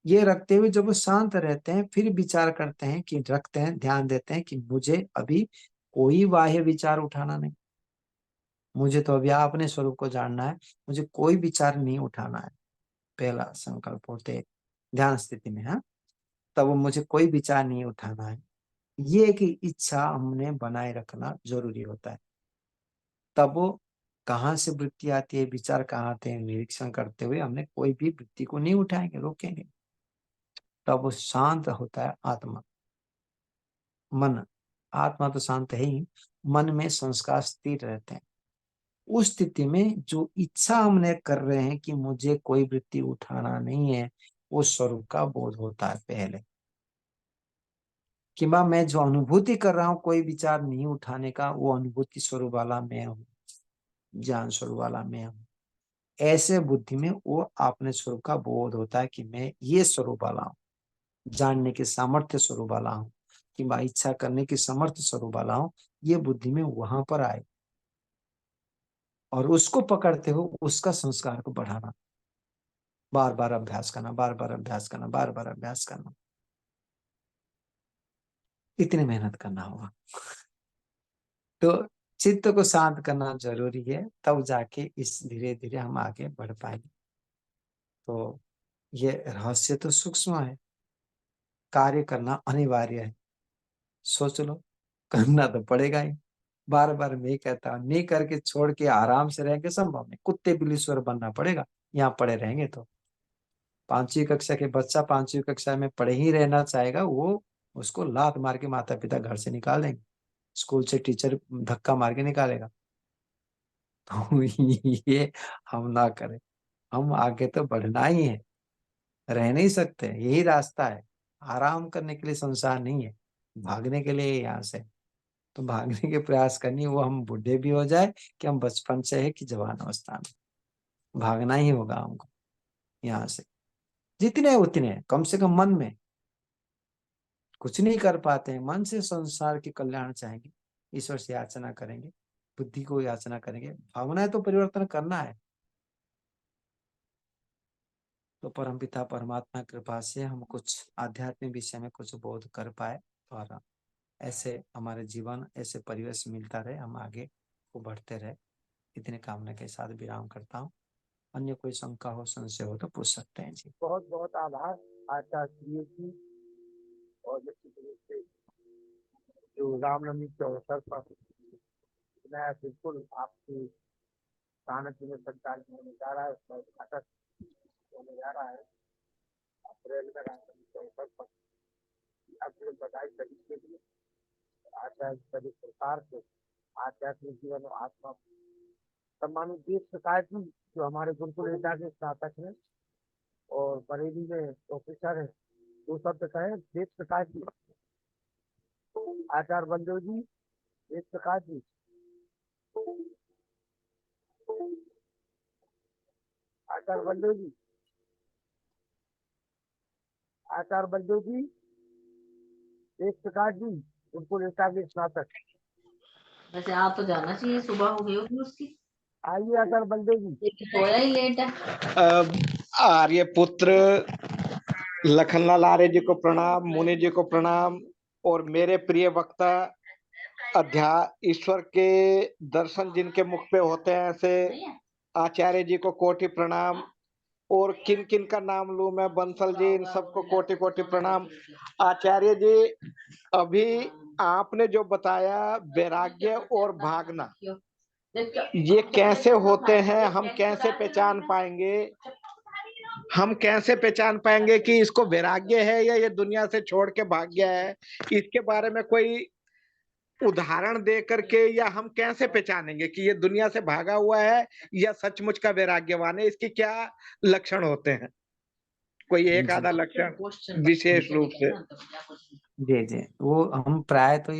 ये रखते हुए जब वो शांत रहते हैं फिर विचार करते हैं कि रखते हैं, ध्यान देते हैं कि मुझे अभी कोई बाह्य विचार उठाना नहीं, मुझे तो अभी अपने स्वरूप को जानना है, मुझे कोई विचार नहीं उठाना है। पहला संकल्प होते ध्यान स्थिति में, हाँ, तब मुझे कोई विचार नहीं उठाना है, ये एक इच्छा हमने बनाए रखना जरूरी होता है। तब वो कहाँ से वृत्ति आती है, विचार कहाँ आते हैं, निरीक्षण करते हुए हमने कोई भी वृत्ति को नहीं उठाएंगे, रोकेंगे। तब वो शांत होता है आत्मा, मन। आत्मा तो शांत है ही, मन में संस्कार स्थिर रहते हैं। उस स्थिति में जो इच्छा हमने कर रहे हैं कि मुझे कोई वृत्ति उठाना नहीं है, वो स्वरूप का बोध होता है पहले। कि मैं जो अनुभूति कर रहा हूँ कोई विचार नहीं उठाने का, वो अनुभूति स्वरूप वाला मैं हूँ, ज्ञान स्वरूप वाला मैं हूँ। ऐसे बुद्धि में वो अपने स्वरूप का बोध होता है कि मैं ये स्वरूप वाला हूँ, जानने के सामर्थ्य स्वरूप वाला हूँ, कि इच्छा करने की समर्थ स्वरूप वाला हूँ। ये बुद्धि में वहां पर आए और उसको पकड़ते हो, उसका संस्कार को बढ़ाना, बार बार अभ्यास करना, बार बार अभ्यास करना, बार बार अभ्यास करना। इतनी मेहनत करना होगा। तो चित्त को शांत करना जरूरी है, तब जाके इस धीरे धीरे हम आगे बढ़ पाएंगे। तो ये रहस्य तो सूक्ष्म है, कार्य करना अनिवार्य है। सोच लो, करना तो पड़ेगा ही। बार बार मैं कहता हूँ, नहीं करके छोड़ के आराम से रहेंगे संभव नहीं, कुत्ते बिल्ली सुअर बनना पड़ेगा यहाँ पड़े रहेंगे तो। 5वीं कक्षा के बच्चा 5वीं कक्षा में पढ़े ही रहना चाहेगा, वो उसको लात मार के माता पिता घर से निकाल देंगे, स्कूल से टीचर धक्का मार के निकालेगा। तो ये हम ना करें, हम आगे तो बढ़ना ही है, रह नहीं सकते, यही रास्ता है। आराम करने के लिए संसार नहीं है, भागने के लिए यहाँ से। तो भागने के प्रयास करनी, वो हम बूढ़े भी हो जाए कि हम बचपन से है कि जवान अवस्था में, भागना ही होगा हमको यहाँ से। जितने उतने कम से कम मन में कुछ नहीं कर पाते हैं, मन से संसार के कल्याण चाहेंगे, ईश्वर से याचना करेंगे, बुद्धि को याचना करेंगे, भावनाएं तो परिवर्तन करना है। तो परमपिता परमात्मा कृपा से हम कुछ आध्यात्मिक विषय में कुछ बोध कर पाए और ऐसे हमारे जीवन ऐसे परिवेश मिलता रहे, हम आगे को बढ़ते रहे। इतने कामना के साथ विराम करता हूँ। अन्य कोई शंका हो, संशय हो तो पूछ सकते हैं जी। बहुत बहुत आभार आचार्य जी। और निश्चित रूप से जो रामनवमी के अवसर पर मैं बिल्कुल आपकी सानिध्य में संचालित होने जा रहा है, उसका उद्घाटन होने जा रहा है अप्रैल में रामनवमी के अवसर पर। आपको बधाई सभी के लिए, आचार्य सभी प्रकार से आध्यात्मिक जीवन और आत्मा। सम्मानित देश प्रकाश जी जो हमारे गुरुकुल नेता के स्नातक हैं और बरेली में प्रोफेसर है, दो शब्द कहें। देश प्रकाश जी, आचार्य बलदेव जी, देश प्रकाश जी, आचार्य बलदेव जी, आचार्य बलदेव जी, देश प्रकाश जी, गुरुकुल नेता के स्नातक। वैसे आप तो जाना चाहिए, सुबह हो गई होगी उसकी। आइए आचार्य बलदेव जी। लेकिन सोया ही लेट है। आर्य पुत्र लखनलाल आर्य जी को प्रणाम, मुनि जी को प्रणाम, और मेरे प्रिय वक्ता ईश्वर के दर्शन जिनके मुख पे होते हैं ऐसे आचार्य जी को कोटि प्रणाम। और किन किन का नाम लूं मैं, बंसल जी, इन सबको कोटि कोटि प्रणाम। आचार्य जी, अभी आपने जो बताया वैराग्य और भागना, ये कैसे होते हैं, हम कैसे पहचान पाएंगे, हम कैसे पहचान पाएंगे कि इसको वैराग्य है या ये दुनिया से छोड़ के भाग गया है? इसके बारे में कोई उदाहरण दे करके, या हम कैसे पहचानेंगे कि ये दुनिया से भागा हुआ है या सचमुच का वैराग्यवान है? इसके क्या लक्षण होते हैं? कोई एक जी आधा लक्षण विशेष रूप से? जी जी, वो हम प्राय तो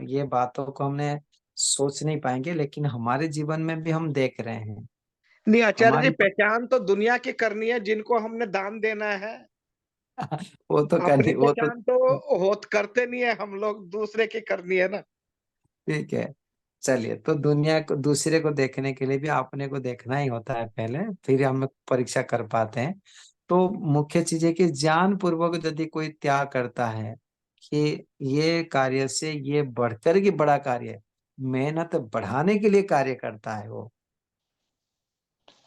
ये बातों को हमने सोच नहीं पाएंगे, लेकिन हमारे जीवन में भी हम देख रहे हैं। नहीं आचार्य जी, हमारी पहचान तो दुनिया की करनी है जिनको हमने दान देना है। वो तो अपनी करनी, वो तो पहचान तो होत करते नहीं है हम लोग, दूसरे की करनी है ना। ठीक है। चलिए, तो दुनिया को, दूसरे को देखने के लिए भी अपने को देखना ही होता है पहले, फिर हम परीक्षा कर पाते हैं। तो मुख्य चीज है कि ज्ञान पूर्वक यदि कोई त्याग करता है कि ये कार्य से ये बढ़कर के बड़ा कार्य है, मेहनत बढ़ाने के लिए कार्य करता है, वो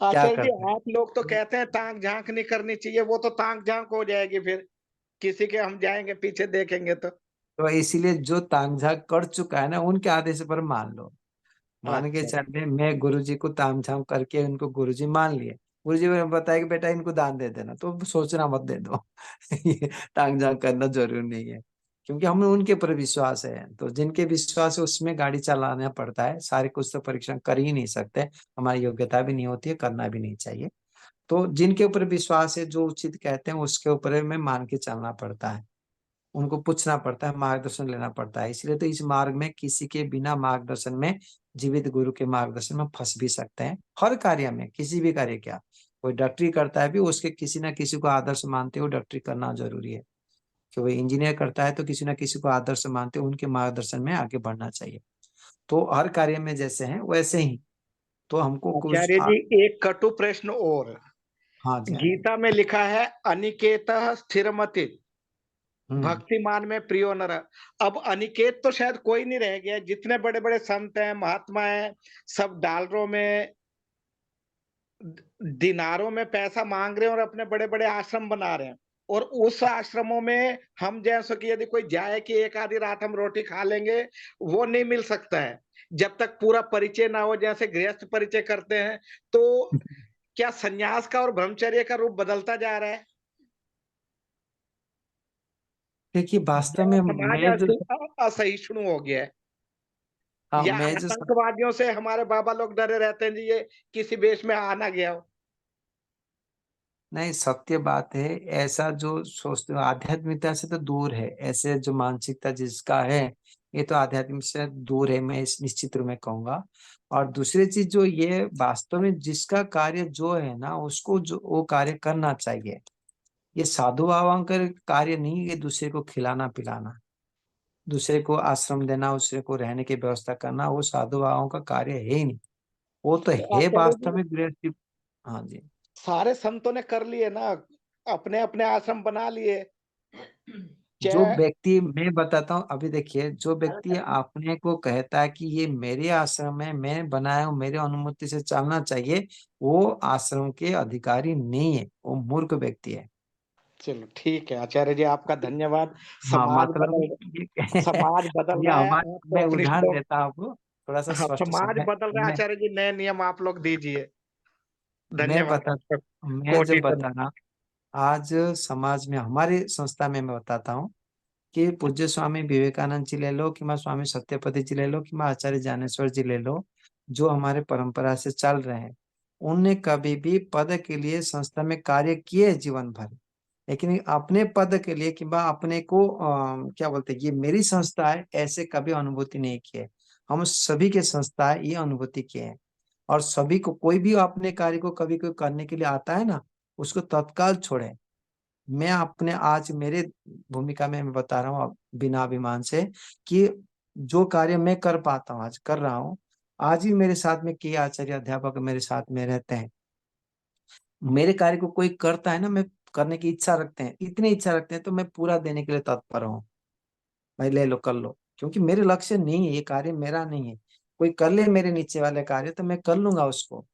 क्या आचार्य जी, करता है। आप लोग तो कहते हैं ताक झांक नहीं करनी चाहिए, वो तो ताक झांक हो जाएगी फिर, किसी के हम जाएंगे पीछे देखेंगे तो। तो इसीलिए जो ताक झांक कर चुका है ना, उनके आदेश पर मान लो। मान के अच्छा, चलिए, मैं गुरुजी को ताम झाम करके उनको गुरुजी मान लिए, गुरुजी ने बताया कि बेटा इनको दान दे देना, तो सोचना मत, दे दो। ये ताम झाम करना जरूरी नहीं है, क्योंकि हमें उनके ऊपर विश्वास है। तो जिनके विश्वास है उसमें गाड़ी चलाना पड़ता है, सारे कुछ तो परीक्षण कर ही नहीं सकते, हमारी योग्यता भी नहीं होती है, करना भी नहीं चाहिए। तो जिनके ऊपर विश्वास है, जो उचित कहते हैं उसके ऊपर में मान के चलना पड़ता है, उनको पूछना पड़ता है, मार्गदर्शन लेना पड़ता है। इसलिए तो इस मार्ग में किसी के बिना मार्गदर्शन में, जीवित गुरु के मार्गदर्शन में फंस भी सकते हैं। हर कार्य में, किसी भी कार्य, क्या कोई डॉक्टरी करता है भी, उसके किसी ना किसी को आदर्श मानते हुए डॉक्टरी करना जरूरी है। कि वो इंजीनियर करता है तो किसी ना किसी को आदर्श मानते हुए उनके मार्गदर्शन में आगे बढ़ना चाहिए। तो हर कार्य में जैसे हैं वैसे ही, तो हमको कुछ आचार्य जी, एक कटु प्रश्न और। हाँ जी, हाँ जी। गीता में लिखा है अनिकेत स्थिरमति, हम्म। भक्तिमान में प्रियो नर। अब अनिकेत तो शायद कोई नहीं रह गया, जितने बड़े बड़े संत हैं, महात्मा हैं, सब डॉलरों में, दिनारों में पैसा मांग रहे हैं और अपने बड़े बड़े आश्रम बना रहे हैं। और उस आश्रमों में हम जैसो कि यदि कोई जाए कि एक आधी रात हम रोटी खा लेंगे, वो नहीं मिल सकता है जब तक पूरा परिचय ना हो, जैसे गृहस्थ परिचय करते हैं। तो क्या संन्यास का और ब्रह्मचर्य का रूप बदलता जा रहा है? देखिए, वास्तव या में समाज मैं जो, असहिष्णु हो गया है? हाँ, या मैं जो आतंकवादियों से हमारे बाबा लोग डरे रहते हैं जी, ये किसी देश में आ ना गया हो? नहीं, सत्य बात है। ऐसा जो सोचते हो आध्यात्मिकता से तो दूर है, ऐसे जो मानसिकता जिसका है, ये तो आध्यात्मिक से दूर है, मैं इस निश्चित रूप में कहूंगा। और दूसरी चीज जो ये, वास्तव में जिसका कार्य जो है ना, उसको जो वो कार्य करना चाहिए। ये साधु बाबा का कार्य नहीं है दूसरे को खिलाना पिलाना, दूसरे को आश्रम देना, दूसरे को रहने की व्यवस्था करना, वो साधु बाबाओं का कार्य है ही नहीं। वो तो तो है आचार्य वास्तव जी, में गृहस्थी। हाँ जी। सारे संतों ने कर लिए ना, अपने अपने आश्रम बना लिए। जो चाहे व्यक्ति, मैं बताता हूँ, अभी देखिए, जो व्यक्ति अपने को कहता है कि ये मेरे आश्रम है, मैं बनाया हूँ, मेरे अनुमति से चलना चाहिए, वो आश्रम के अधिकारी नहीं है, वो मूर्ख व्यक्ति है। चलो ठीक है आचार्य जी, आपका धन्यवाद। हाँ, समाज मतलब बदल समाज बदल ये रहा है, हमारे, आपको मैं उदाहरण उपनिषदों। देता हूँ आपको, थोड़ा सा हाँ, स्पष्ट समाज समझ। बदल रहा है मैं आचार्य जी, नए नियम आप लोग दीजिए। मैं धन्यवाद बता आपका, मैं कोटि जब धन्यवाद। बता रहा, आज समाज में, हमारी संस्था में मैं बताता हूँ कि पूज्य स्वामी विवेकानंद जी ले लो, कि स्वामी सत्यपति जी ले लो, कि आचार्य ज्ञानेश्वर जी ले लो, जो हमारे परंपरा से चल रहे हैं, उनने कभी भी पद के लिए संस्था में कार्य किए जीवन भर, लेकिन अपने पद के लिए कि अपने को क्या बोलते हैं, ये मेरी संस्था है, ऐसे कभी अनुभूति नहीं किए। हम सभी के संस्था है, ये अनुभूति किए हैं। और सभी को, कोई भी अपने कार्य को कभी कोई करने के लिए आता है ना, उसको तत्काल छोड़े। मैं अपने, आज मेरे भूमिका में मैं बता रहा हूँ बिना अभिमान से, कि जो कार्य मैं कर पाता हूँ, आज कर रहा हूँ। आज भी मेरे साथ में कई आचार्य अध्यापक मेरे साथ में रहते हैं। मेरे कार्य को कोई करता है ना, मैं करने की इच्छा रखते हैं, इतनी इच्छा रखते हैं, तो मैं पूरा देने के लिए तत्पर हूँ। भाई ले लो, कर लो, क्योंकि मेरे लक्ष्य नहीं है, ये कार्य मेरा नहीं है। कोई कर ले मेरे नीचे वाले कार्य तो मैं कर लूंगा उसको,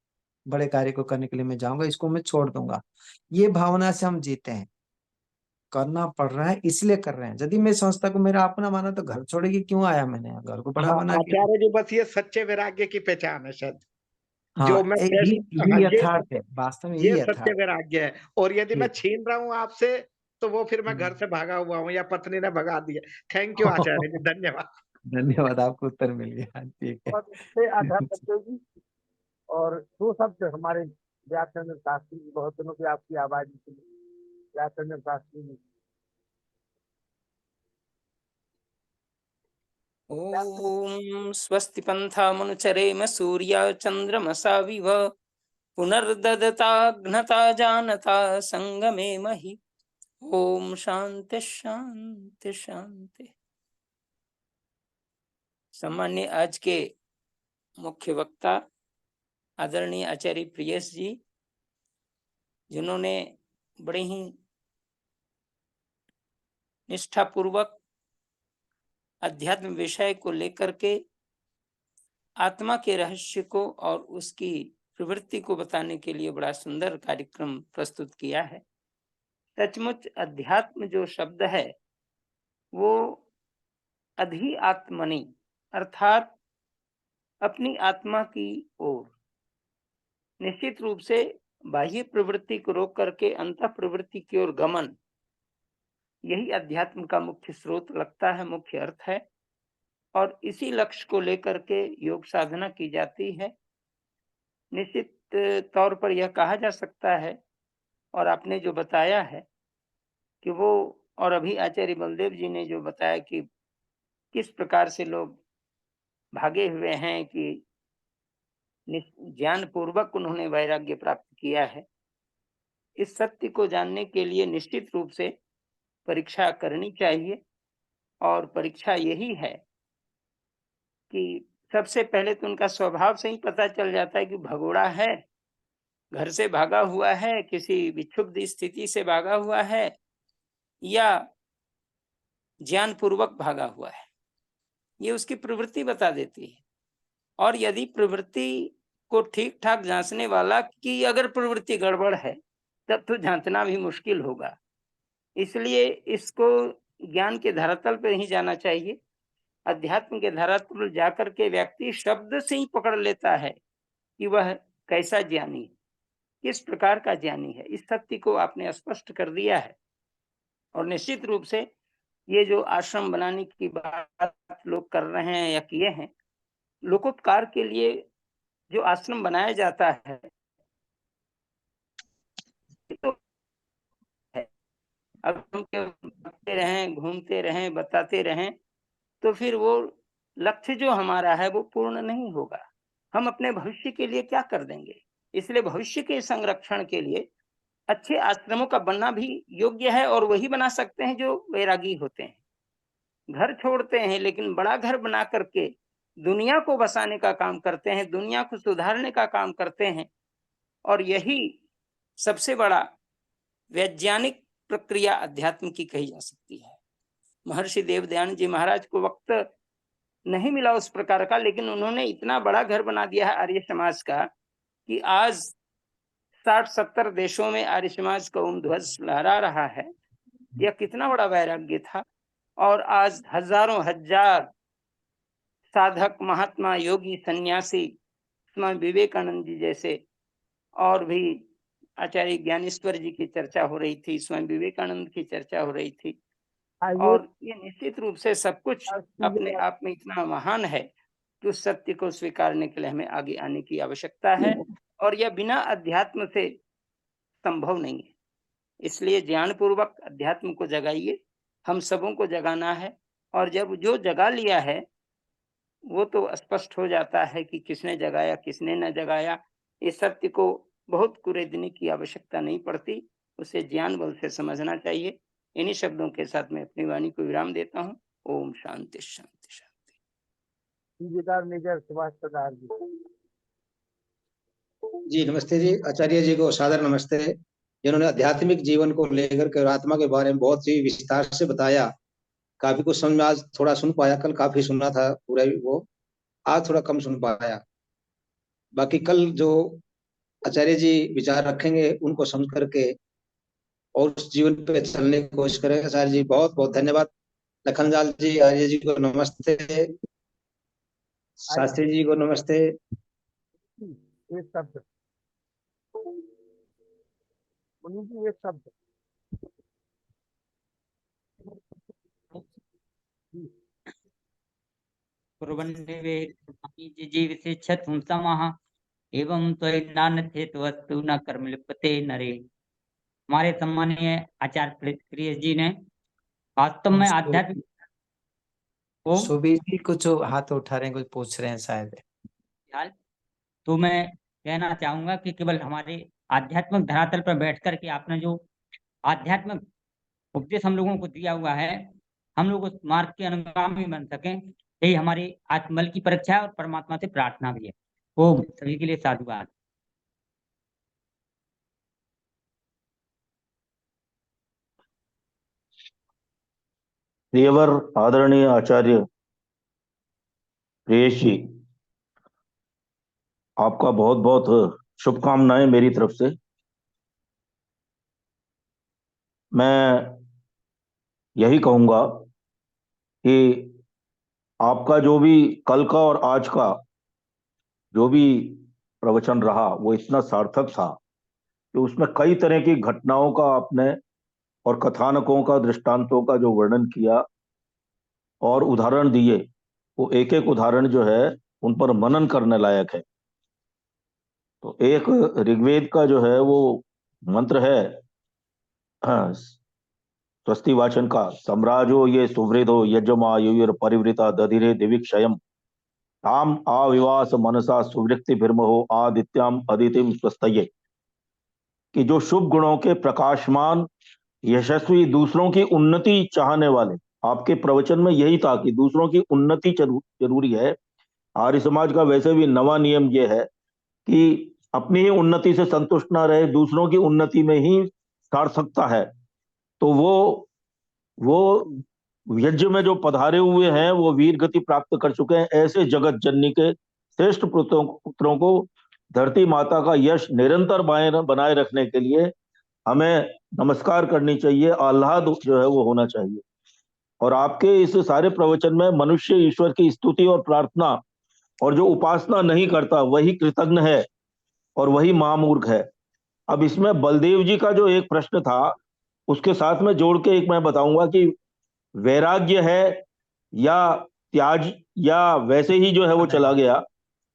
बड़े कार्य को करने के लिए मैं जाऊंगा, इसको मैं छोड़ दूंगा। ये भावना से हम जीते हैं। करना पड़ रहा है इसलिए कर रहे हैं। यदि मैं संस्था को मेरा अपना माना तो घर छोड़ के क्यों आया, मैंने घर को बड़ा हाँ बना के। आचार्य जी, बस ये सच्चे वैराग्य की पहचान है शायद, जो हाँ, मैं ये हाँ, यथार्थ है, वास्तव में ये यही सत्य यथार्थ वैराग्य है। और यदि मैं है। छीन रहा हूँ आपसे, तो वो फिर मैं घर से भागा हुआ हूँ या पत्नी ने भगा दिया। थैंक यू आचार्य जी, धन्यवाद। धन्यवाद, आपको उत्तर मिल गया, ठीक है। और इससे आधा बच्चे जी, और दो शब्द हमारे व्याकरण शास्त्री जी, बहुत दिनों की आपकी आवाज सुनी, व्याकरण शास्त्री जी। ॐ स्वस्ति पन्थामनुचरेम सूर्याचन्द्रमसाविव पुनर्ददताघ्नता जानता संगमे महि। ओम शांति शांति शांति। सम्मान्य आज के मुख्य वक्ता आदरणीय आचार्य प्रियस जी, जिन्होंने बड़े ही निष्ठापूर्वक अध्यात्म विषय को लेकर के आत्मा के रहस्य को और उसकी प्रवृत्ति को बताने के लिए बड़ा सुंदर कार्यक्रम प्रस्तुत किया है। सचमुच अध्यात्म जो शब्द है वो अधि आत्मनि अर्थात अपनी आत्मा की ओर निश्चित रूप से बाह्य प्रवृत्ति को रोक करके अंतः प्रवृत्ति की ओर गमन, यही अध्यात्म का मुख्य स्रोत लगता है, मुख्य अर्थ है। और इसी लक्ष्य को लेकर के योग साधना की जाती है। निश्चित तौर पर यह कहा जा सकता है, और आपने जो बताया है कि वो, और अभी आचार्य बलदेव जी ने जो बताया कि किस प्रकार से लोग भागे हुए हैं कि ज्ञान पूर्वक उन्होंने वैराग्य प्राप्त किया है। इस सत्य को जानने के लिए निश्चित रूप से परीक्षा करनी चाहिए, और परीक्षा यही है कि सबसे पहले तो उनका स्वभाव से ही पता चल जाता है कि भगोड़ा है, घर से भागा हुआ है, किसी विक्षुब्ध स्थिति से भागा हुआ है, या ज्ञान पूर्वक भागा हुआ है। ये उसकी प्रवृत्ति बता देती है। और यदि प्रवृत्ति को ठीक ठाक जांचने वाला की अगर प्रवृत्ति गड़बड़ है, तब तो जांचना भी मुश्किल होगा। इसलिए इसको ज्ञान के धरातल पर ही जाना चाहिए। अध्यात्म के धरातल पर जाकर के व्यक्ति शब्द से ही पकड़ लेता है कि वह कैसा ज्ञानी है, किस प्रकार का ज्ञानी है। इस सत्य को आपने स्पष्ट कर दिया है। और निश्चित रूप से ये जो आश्रम बनाने की बात लोग कर रहे हैं या किए हैं, लोकोपकार के लिए जो आश्रम बनाया जाता है, तो है, अब हम बताते रहें, घूमते रहें, बताते रहें, तो फिर वो लक्ष्य जो हमारा है वो पूर्ण नहीं होगा। हम अपने भविष्य के लिए क्या कर देंगे? इसलिए भविष्य के संरक्षण के लिए अच्छे आश्रमों का बनना भी योग्य है, और वही बना सकते हैं जो वैरागी होते हैं। घर छोड़ते हैं लेकिन बड़ा घर बना करके दुनिया को बसाने का काम करते हैं, दुनिया को सुधारने का काम करते हैं। और यही सबसे बड़ा वैज्ञानिक प्रक्रिया अध्यात्म की कही जा सकती है। महर्षि देवदयानंद जी महाराज को वक्त नहीं मिला उस प्रकार का, लेकिन उन्होंने इतना बड़ा घर बना दिया है आर्य समाज का कि आज 60-70 देशों में आर्य समाज का ओम ध्वज लहरा रहा है। यह कितना बड़ा वैराग्य था। और आज हजारों हजार साधक, महात्मा, योगी, सन्यासी, स्वामी विवेकानंद जी जैसे, और भी आचार्य ज्ञानेश्वर जी की चर्चा हो रही थी, स्वामी विवेकानंद की चर्चा हो रही थी। और ये निश्चित रूप से सब कुछ अपने आप में इतना महान है कि उस सत्य को स्वीकारने के लिए हमें आगे आने की आवश्यकता है, और यह बिना अध्यात्म से संभव नहीं है। इसलिए ज्ञान पूर्वक अध्यात्म को जगाइए, हम सबों को जगाना है। और जब जो जगा लिया है वो तो स्पष्ट हो जाता है कि किसने जगाया, किसने न जगाया। इस सत्य को बहुत कुरेदने की आवश्यकता नहीं पड़ती, उसे ज्ञान बल से समझना चाहिए। इन्हीं शब्दों के साथ मैं अपनी वाणी को विराम देता हूँ। ओम शांति शांति शांति। मेजर सुभाष प्रसाद जी। जी नमस्ते जी, आचार्य जी को सादर नमस्ते, जिन्होंने आध्यात्मिक जीवन को लेकर के और आत्मा के बारे में बहुत ही विस्तार से बताया। काफी कुछ समझ में आज थोड़ा सुन पाया, कल काफी सुना था पूरा वो, आज थोड़ा कम सुन पाया। बाकी कल जो आचार्य जी विचार रखेंगे उनको समझ करके और उस जीवन पे चलने की कोशिश करेंगे। आचार्य जी बहुत बहुत धन्यवाद। लखनलाल जी, आर्य जी को नमस्ते, शास्त्री जी को नमस्ते। एक शब्द मुनि जी, एक शब्द कुर्वन्निवे जीव से छतुं समाह एवं तो नान्यथे वस्तु न कर्म लिप्यते नरे। हमारे सम्मानीय आचार्य प्रिय जी ने वास्तव में आध्यात्मिक सुबीर जी कुछ हाथ उठा रहे हैं, कुछ पूछ रहे हैं शायद। तो मैं कहना चाहूंगा कि केवल हमारे आध्यात्मिक धरातल पर बैठ कर के आपने जो आध्यात्मिक उपदेश हम लोगों को दिया हुआ है, हम लोग उस मार्ग के अनुगामी बन सकें, यही हमारी आत्मबल की परीक्षा है और परमात्मा से प्रार्थना भी है। वो सभी के लिए साधुवाद। प्रियवर आदरणीय आचार्य प्रियेश जी, आपका बहुत बहुत शुभकामनाएं मेरी तरफ से। मैं यही कहूंगा कि आपका जो भी कल का और आज का जो भी प्रवचन रहा वो इतना सार्थक था कि उसमें कई तरह की घटनाओं का आपने और कथानकों का, दृष्टांतों का जो वर्णन किया और उदाहरण दिए, वो एक एक उदाहरण जो है उन पर मनन करने लायक है। तो एक ऋग्वेद का जो है वो मंत्र है, स्वस्ति वाचन का, सम्राजो ये सुवृधो यजमायुर परिवृता दधिरे दिविक्षयम ताम आविवास मनसा सुवृत्ति भिर्महो आदित्याम अदितिम स्वस्तये। कि जो शुभ गुणों के प्रकाशमान यशस्वी, दूसरों की उन्नति चाहने वाले, आपके प्रवचन में यही था कि दूसरों की उन्नति जरूरी है। आर्य समाज का वैसे भी नवा नियम यह है कि अपनी ही उन्नति से संतुष्ट ना रहे, दूसरों की उन्नति में ही सार्थकता है। तो वो यज्ञ में जो पधारे हुए हैं वो वीर गति प्राप्त कर चुके हैं। ऐसे जगत जननी के श्रेष्ठ पुत्रों को धरती माता का यश निरंतर बनाए रखने के लिए हमें नमस्कार करनी चाहिए, आह्लाद जो है वो होना चाहिए। और आपके इस सारे प्रवचन में मनुष्य ईश्वर की स्तुति और प्रार्थना, और जो उपासना नहीं करता वही कृतज्ञ है और वही महामूर्ख है। अब इसमें बलदेव जी का जो एक प्रश्न था उसके साथ में जोड़ के एक मैं बताऊंगा कि वैराग्य है या त्याज या वैसे ही जो है वो चला गया।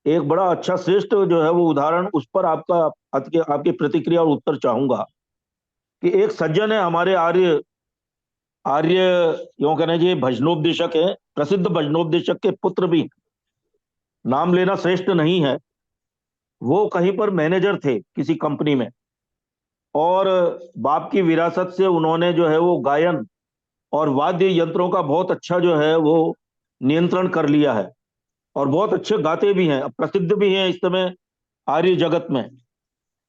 एक बड़ा अच्छा श्रेष्ठ जो है वो उदाहरण, उस पर आपकी प्रतिक्रिया और उत्तर चाहूंगा। कि एक सज्जन है हमारे आर्य यूं कहना चाहिए भजनोपदेशक है, प्रसिद्ध भजनोपदेशक के पुत्र भी, नाम लेना श्रेष्ठ नहीं है। वो कहीं पर मैनेजर थे किसी कंपनी में, और बाप की विरासत से उन्होंने जो है वो गायन और वाद्य यंत्रों का बहुत अच्छा जो है वो नियंत्रण कर लिया है, और बहुत अच्छे गाते भी हैं, प्रसिद्ध भी हैं इस समय आर्य जगत में।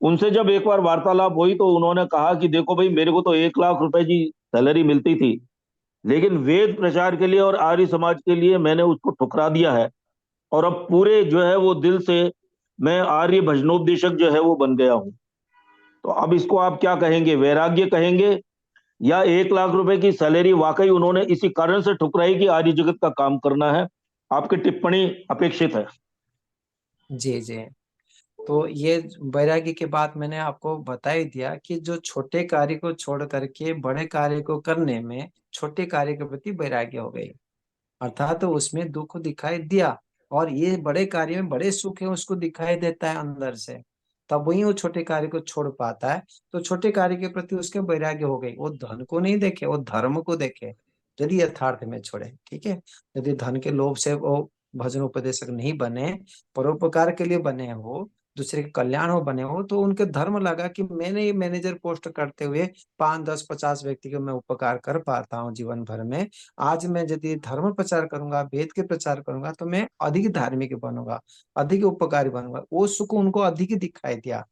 उनसे जब एक बार वार्तालाप हुई तो उन्होंने कहा कि देखो भाई, मेरे को तो 1 लाख रुपए की सैलरी मिलती थी, लेकिन वेद प्रचार के लिए और आर्य समाज के लिए मैंने उसको ठुकरा दिया है, और अब पूरे जो है वो दिल से मैं आर्य भजनोपदेशक जो है वो बन गया हूं। तो अब इसको आप क्या कहेंगे, वैराग्य कहेंगे या 1 लाख रुपए की सैलरी वाकई उन्होंने इसी कारण से ठुकराई कि आर्य जगत का काम करना है? आपकी टिप्पणी अपेक्षित है। जी जी, तो ये वैराग्य की बात मैंने आपको बता ही दिया कि जो छोटे कार्य को छोड़ करके बड़े कार्य को करने में छोटे कार्य के प्रति वैराग्य हो गई, अर्थात तो उसमें दुख दिखाई दिया और ये बड़े कार्य में बड़े सुख है उसको दिखाई देता है अंदर से, तब वही वो छोटे कार्य को छोड़ पाता है। तो छोटे कार्य के प्रति उसके वैराग्य हो गई। वो धन को नहीं देखे, वो धर्म को देखे, यदि यथार्थ में छोड़े। ठीक है, यदि धन के लोभ से वो भजन उपदेशक नहीं बने, परोपकार के लिए बने हो, दूसरे के कल्याण हो बने हो, तो उनके धर्म लगा कि मैंने ये मैनेजर पोस्ट करते हुए 5, 10, 50 व्यक्ति को मैं उपकार कर पाता हूँ जीवन भर में। आज मैं यदि धर्म प्रचार करूंगा, वेद के प्रचार करूंगा, तो मैं अधिक धार्मिक बनूंगा, अधिक उपकारी बनूंगा। वो सुख उनको अधिक दिखाई दिया,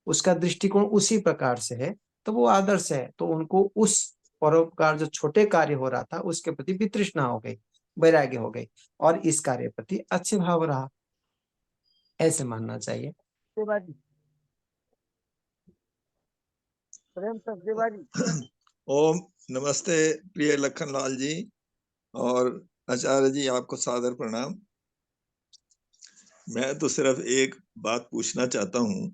उसका दृष्टिकोण उसी प्रकार से है, तो वो आदर्श है। तो उनको उस परोपकार जो छोटे कार्य हो रहा था उसके प्रति वितृष्णा हो गई, वैराग्य हो गई, और इस कार्य प्रति अच्छे भाव रहा, ऐसे मानना चाहिए। ओम नमस्ते प्रिय लखनलाल जी और आचार्य जी, आपको सादर प्रणाम। मैं तो सिर्फ एक बात पूछना चाहता हूँ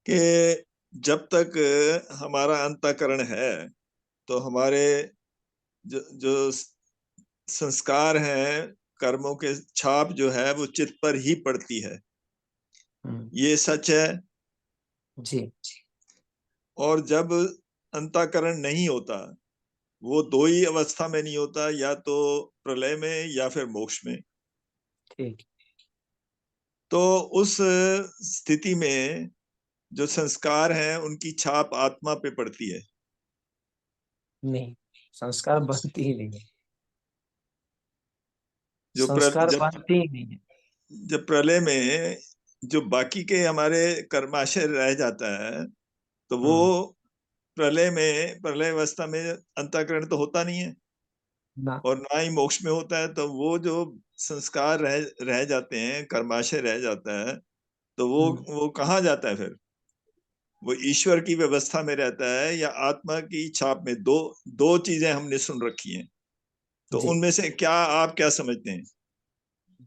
कि जब तक हमारा अंतःकरण है तो हमारे जो संस्कार हैं, कर्मों के छाप जो है वो चित्त पर ही पड़ती है, ये सच है जी। और जब अंतःकरण नहीं होता, वो दो ही अवस्था में नहीं होता, या तो प्रलय में या फिर मोक्ष में। ठीक। तो उस स्थिति में जो संस्कार हैं उनकी छाप आत्मा पे पड़ती है। नहीं, संस्कार बनती ही नहीं है, जो संस्कार बनती ही नहीं है। जब प्रलय में जो बाकी के हमारे कर्माशय रह जाता है, तो वो प्रलय अवस्था में अंतःकरण तो होता नहीं है ना। और ना ही मोक्ष में होता है। तो वो जो संस्कार रह जाते हैं, कर्माशय रह जाता है, तो वो कहाँ जाता है फिर? वो ईश्वर की व्यवस्था में रहता है या आत्मा की छाप में? दो चीजें हमने सुन रखी हैं, तो उनमें से क्या आप क्या समझते हैं?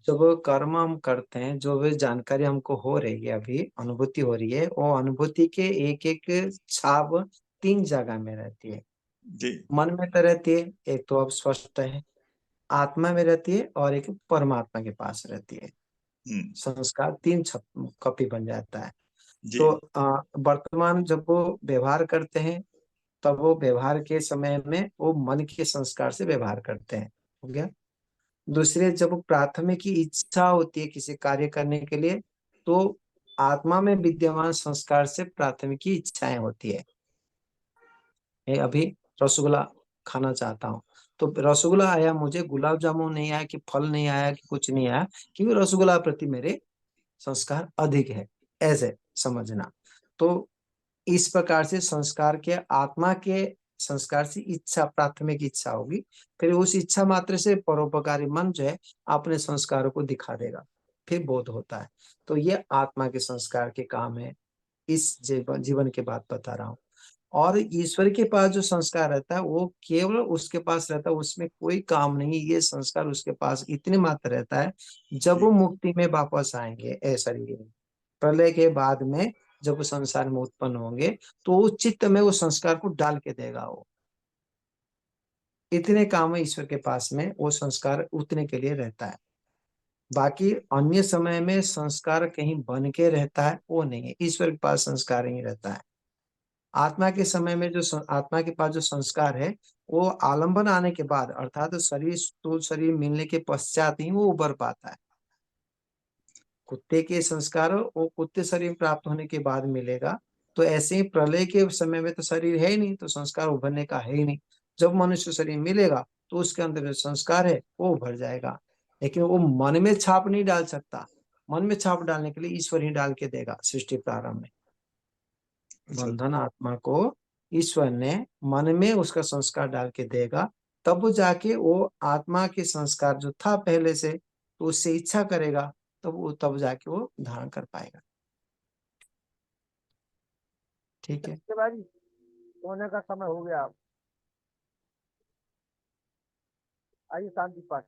जब कर्म हम करते हैं, जो भी जानकारी हमको हो रही है, अभी अनुभूति हो रही है, वो अनुभूति के एक एक छाप 3 जगह में रहती है। जी। मन में तो रहती है, एक तो अब स्पष्ट है, आत्मा में रहती है और एक परमात्मा के पास रहती है। संस्कार 3 कॉपी बन जाता है। तो वर्तमान जब वो व्यवहार करते हैं, तब वो व्यवहार के समय में वो मन के संस्कार से व्यवहार करते हैं, हो गया। दूसरे, जब प्राथमिक की इच्छा होती है किसी कार्य करने के लिए, तो आत्मा में विद्यमान संस्कार से प्राथमिक की इच्छाएं होती है। अभी रसगुल्ला खाना चाहता हूँ, तो रसगुल्ला आया, मुझे गुलाब जामुन नहीं आया, कि फल नहीं आया, कि कुछ नहीं आया, क्योंकि रसगुल्ला प्रति मेरे संस्कार अधिक है, ऐसे समझना। तो इस प्रकार से संस्कार के, आत्मा के संस्कार से इच्छा, प्राथमिक इच्छा होगी, फिर उस इच्छा मात्र से परोपकारी मन जो है अपने संस्कारों को दिखा देगा, फिर बोध होता है। तो ये आत्मा के संस्कार के काम है, इस जीवन के बात बता रहा हूँ। और ईश्वर के पास जो संस्कार रहता है वो केवल उसके पास रहता है, उसमें कोई काम नहीं। ये संस्कार उसके पास इतने मात्र रहता है, जब वो मुक्ति में वापस आएंगे ऐसा ही, प्रलय के बाद में जब वो संसार में उत्पन्न होंगे, तो उस चित्त में वो संस्कार को डाल के देगा। वो इतने काम है ईश्वर के पास में, वो संस्कार उतने के लिए रहता है। बाकी अन्य समय में संस्कार कहीं बन के रहता है, वो नहीं है। ईश्वर के पास संस्कार ही रहता है। आत्मा के समय में जो आत्मा के पास जो संस्कार है, वो आलंबन आने के बाद, अर्थात शरीर, स्थूल शरीर मिलने के पश्चात ही वो उभर पाता है। कुत्ते के संस्कार वो कुत्ते शरीर प्राप्त होने के बाद मिलेगा। तो ऐसे ही प्रलय के समय में तो शरीर है ही नहीं, तो संस्कार उभरने का है ही नहीं। जब मनुष्य शरीर मिलेगा तो उसके अंदर जो संस्कार है वो उभर जाएगा, लेकिन वो मन में छाप नहीं डाल सकता। मन में छाप डालने के लिए ईश्वर ही डाल के देगा सृष्टि प्रारंभ में। बंधन आत्मा को ईश्वर ने मन में उसका संस्कार डाल के देगा, तब जाके वो आत्मा के संस्कार जो था पहले से, तो उससे इच्छा करेगा, तब जाके वो धारण कर पाएगा। ठीक है भाई, सोने का समय हो गया। आइए शांति पाठ।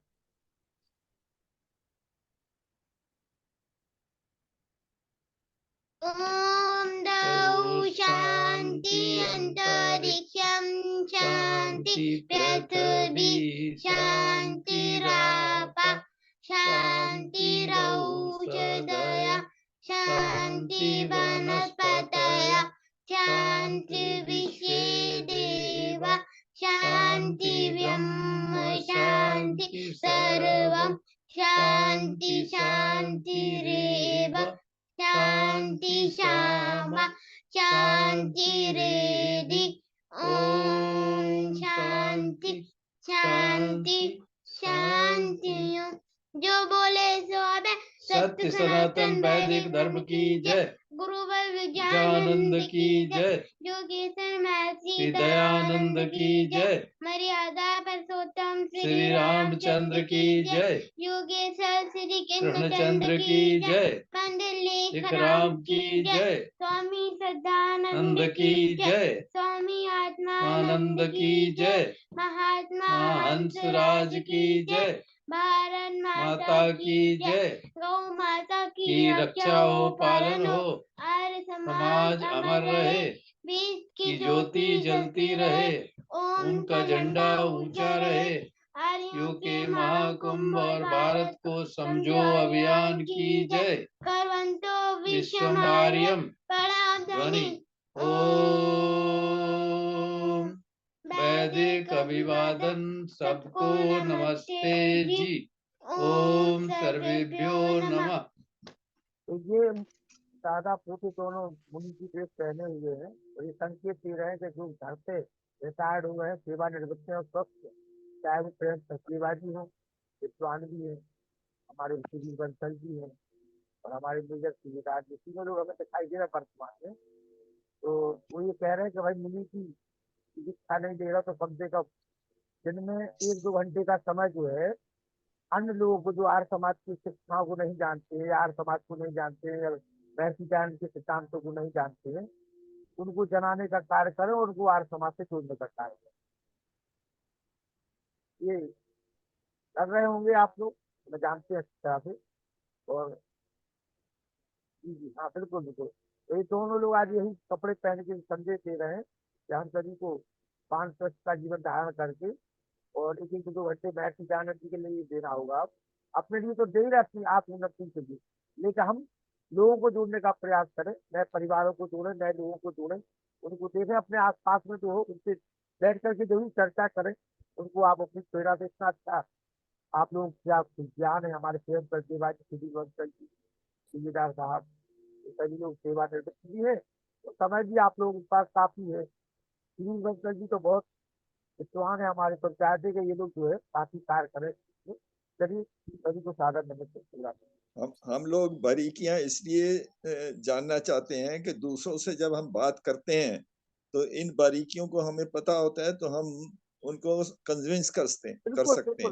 ओम द्यौ शांति अंतरिक्षं शांति पृथ्वी शांतिरापः शांतिरौषधयः शांति वनस्पतयः शांति विश्वे देवा शांति ब्रह्म शांति सर्वं शांति शांतिरेव शांति श्यामा शांतिरेधि। ओम शांति शांति शांति। जो बोले सो आवे। सत्य सनातन वैदिक धर्म की जय। गुरु विज्ञानंद की जय। योगेश्वर महर्षि दयानंद की जय। मर्यादा पुरुषोत्तम श्री रामचंद्र की जय। योगेश्वर श्री कृष्णचंद्र की जय। पंडित लेख राम की जय। स्वामी सदानंद की जय। स्वामी आत्मानंद की जय। महात्मा हंसराज की जय। भारत माता की जय। गौ माता की रक्षा हो, पालन हो, आर्य समाज अमर रहे, बीच की ज्योति जलती रहे, ओम का झंडा ऊंचा रहे, आर्य यूके महाकुंभ और भारत को समझो अभियान की जय। करवंतो विश्वमार्यम ध्वनि ओम। वैदिक अभिवादन सबको नमस्ते जी। ओम सर्वेभ्यो नमः। तो ये दादा पोते दोनों मुनि जी ड्रेस पहने हुए हैं और ये संकेत दे रहे हैं कि जो घर से रिटायर्ड हुए हैं, सेवानिवृत्त हैं और स्वस्थ, चाहे वो प्रेम सचिवाजी हो, विद्वान भी है, हमारे श्री बंसल जी हैं और हमारे मेजर सूर्यदास जी, तीनों लोग हमें दिखाई दे रहे हैं वर्तमान में। तो वो ये कह रहे हैं कि भाई मुनि की दीक्षा नहीं दे रहा तो कम से कम दिन में 1-2 घंटे का समय जो है अन्य लोगों को, जो आर्य समाज की शिक्षाओं को नहीं जानते, आर्य समाज को नहीं जानते, वैश्वीकरण के सिद्धांतों को नहीं जानते, उनको जनाने का कार्य करें और उनको आर्य समाज से जोड़ने का कार्य करें। ये कर रहे होंगे आप लोग, मैं जानते हैं अच्छी तरह से। और जी जी हाँ, बिल्कुल बिल्कुल। ये दोनों लोग आज यही कपड़े पहन के संदेश दे रहे हैं कि हम सभी को 5 वर्ष का जीवन धारण करके और 1-2 घंटे बैठ के जाने के लिए देना होगा। आप अपने लिए तो दे ही रहे अपनी आत्मोन्नति के लिए, लेकिन हम लोगों को जोड़ने का प्रयास करें, नए परिवारों को जोड़ें, नए लोगों को जोड़ें, उनको देखें अपने आसपास में जो हो उनसे बैठ करके जरूर चर्चा करें। उनको आप अपनी प्रेरणा से, इतना अच्छा आप लोगों क्या ज्ञान है, हमारे प्रेम सूर्यदास साहब, सभी लोग सेवानिवृत्त भी है तो समय भी आप लोगों के पास काफी है। श्री जी तो बहुत विद्वान है हमारे, तो चाहते कि ये लोग जो है काफी कार्य करें। चलिए सभी को सादर नमस्ते। हम लोग बारीकियां इसलिए जानना चाहते हैं कि दूसरों से जब हम बात करते हैं तो इन बारीकियों को हमें पता होता है, तो हम उनको कन्विंस कर सकते हैं।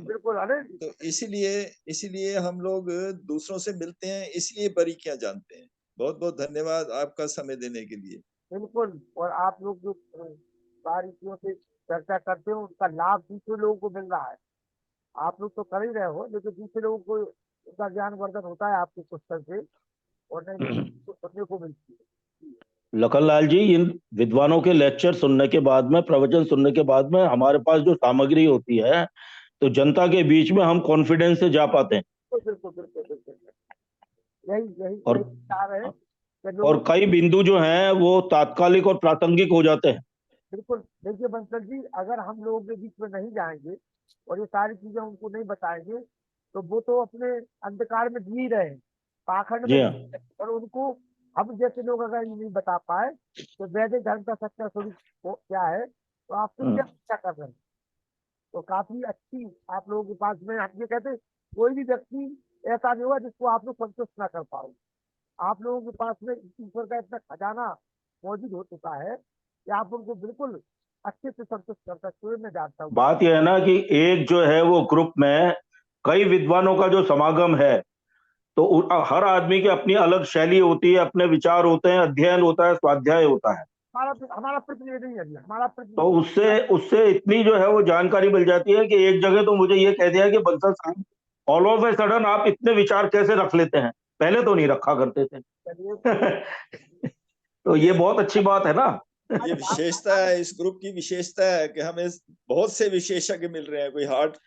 बिल्कुल। अरे तो इसीलिए हम लोग दूसरों से मिलते हैं, इसलिए बारीकियां जानते हैं। बहुत बहुत धन्यवाद आपका समय देने के लिए। बिल्कुल। और आप लोग जो बारीकियों से चर्चा करते हो उसका लाभ दूसरे लोगों को मिल रहा है। आप लोग तो कर ही रहे हो, लेकिन दूसरे लोगों को उसका ज्ञानवर्धन होता है आपके पुस्तक से और नहीं सुनने को मिलती है। लखनलाल जी, इन विद्वानों के लेक्चर सुनने के बाद में, प्रवचन सुनने के बाद में हमारे पास जो सामग्री होती है तो जनता के बीच में हम कॉन्फिडेंस से जा पाते हैं। बिल्कुल। यही और विचार है कि और कई बिंदु जो हैं वो तात्कालिक और प्रासंगिक हो जाते हैं। बिल्कुल। देखिए बंसल जी, अगर हम लोगों के बीच में नहीं जाएंगे और ये सारी चीजें उनको नहीं बताएंगे तो वो तो अपने अंधकार में जी रहे हैं, पाखंड जी में। हाँ। और उनको हम जैसे लोग अगर ये नहीं बता पाए तो वैदिक धर्म का सच्चा स्वरूप क्या है, तो आप फिर क्या कर रहे हैं। तो काफी अच्छी आप लोगों के पास में, हम ये कहते हैं कोई भी व्यक्ति ऐसा नहीं होगा जिसको आप लोग संतुष्ट ना कर पाओ। आप लोगों के पास में ईश्वर का इतना खजाना मौजूद हो चुका है कि आप उनको बिल्कुल अच्छे से संतुष्ट कर सकते हो। मैं जानता हूँ बात यह है ना कि एक जो है वो ग्रुप में कई विद्वानों का जो समागम है तो हर आदमी की अपनी अलग शैली होती है, अपने विचार होते हैं, अध्ययन होता है, स्वाध्याय होता है। हमारा प्रतिनिधि है अभी, हमारा तो उससे इतनी जो है वो जानकारी मिल जाती है कि एक जगह तो मुझे ये कह दिया कि बंसल साहब, ऑल ऑफ ए सडन आप इतने विचार कैसे रख लेते हैं, पहले तो नहीं रखा करते थे। तो ये बहुत अच्छी बात है ना। ये विशेषता है, इस ग्रुप की विशेषता है कि हमें बहुत से विशेषज्ञ मिल रहे हैं। कोई हार्ट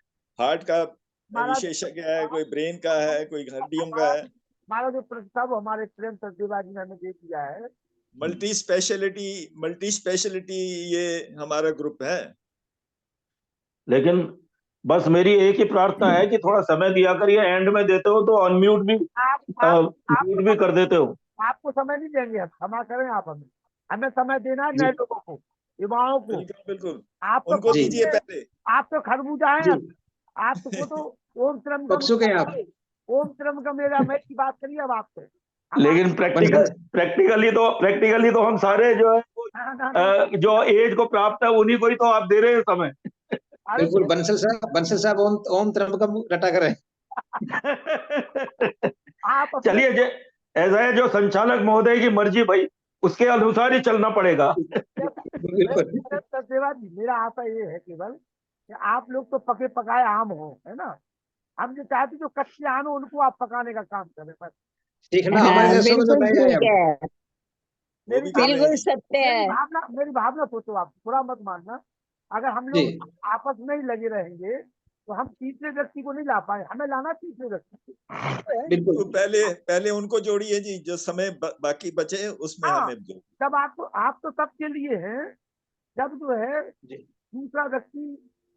का विशेषज्ञ है, कोई ब्रेन का है, कोई हड्डियों का है। हमारा जो प्रस्ताव हमारे प्रेम सचिवाजी ने हमें दे दिया है, मल्टी स्पेशलिटी ये हमारा ग्रुप है। लेकिन बस मेरी एक ही प्रार्थना है कि थोड़ा समय दिया करिए, एंड में देते हो तो अनम्यूट भी म्यूट भी कर देते हो। आपको समय नहीं देंगे, क्षमा करें आप, हमें समय देना है नए लोगों को, युवाओं को। बिल्कुल आप तो उनको दीजिए पहले। आप तो खरबूजा है, आपको तो ओम श्रम का मेरा मैं की बात करिए अब आपसे। लेकिन प्रैक्टिकली तो हम सारे जो है जो एज को प्राप्त है उन्हीं को ही तो आप दे रहे हैं समय। बिल्कुल बंसल साहब ओम त्र्यंबकम रटा करें। चलिए, ऐसा है जो संचालक महोदय की मर्जी भाई, उसके अनुसार ही चलना पड़ेगा। मेरा आशा ये है केवल कि आप लोग तो पके पकाए आम हो, है ना। हम जो चाहते जो कच्चे आम हो उनको आप पकाने का काम करें बस। सीखना हमारे जैसे तो नहीं है। बिल्कुल सत्य है। मेरी भावना सोचो, आप बुरा मत मानना। अगर हम लोग आपस में ही लगे रहेंगे तो हम तीसरे व्यक्ति को नहीं ला पाए, हमें लाना तीसरे व्यक्ति को। बिल्कुल तो पहले उनको जोड़िए जी, जो समय बाकी बचे उसमें हाँ, हमें जोड़िए। जब आप तो तब के लिए हैं जब जो है दूसरा व्यक्ति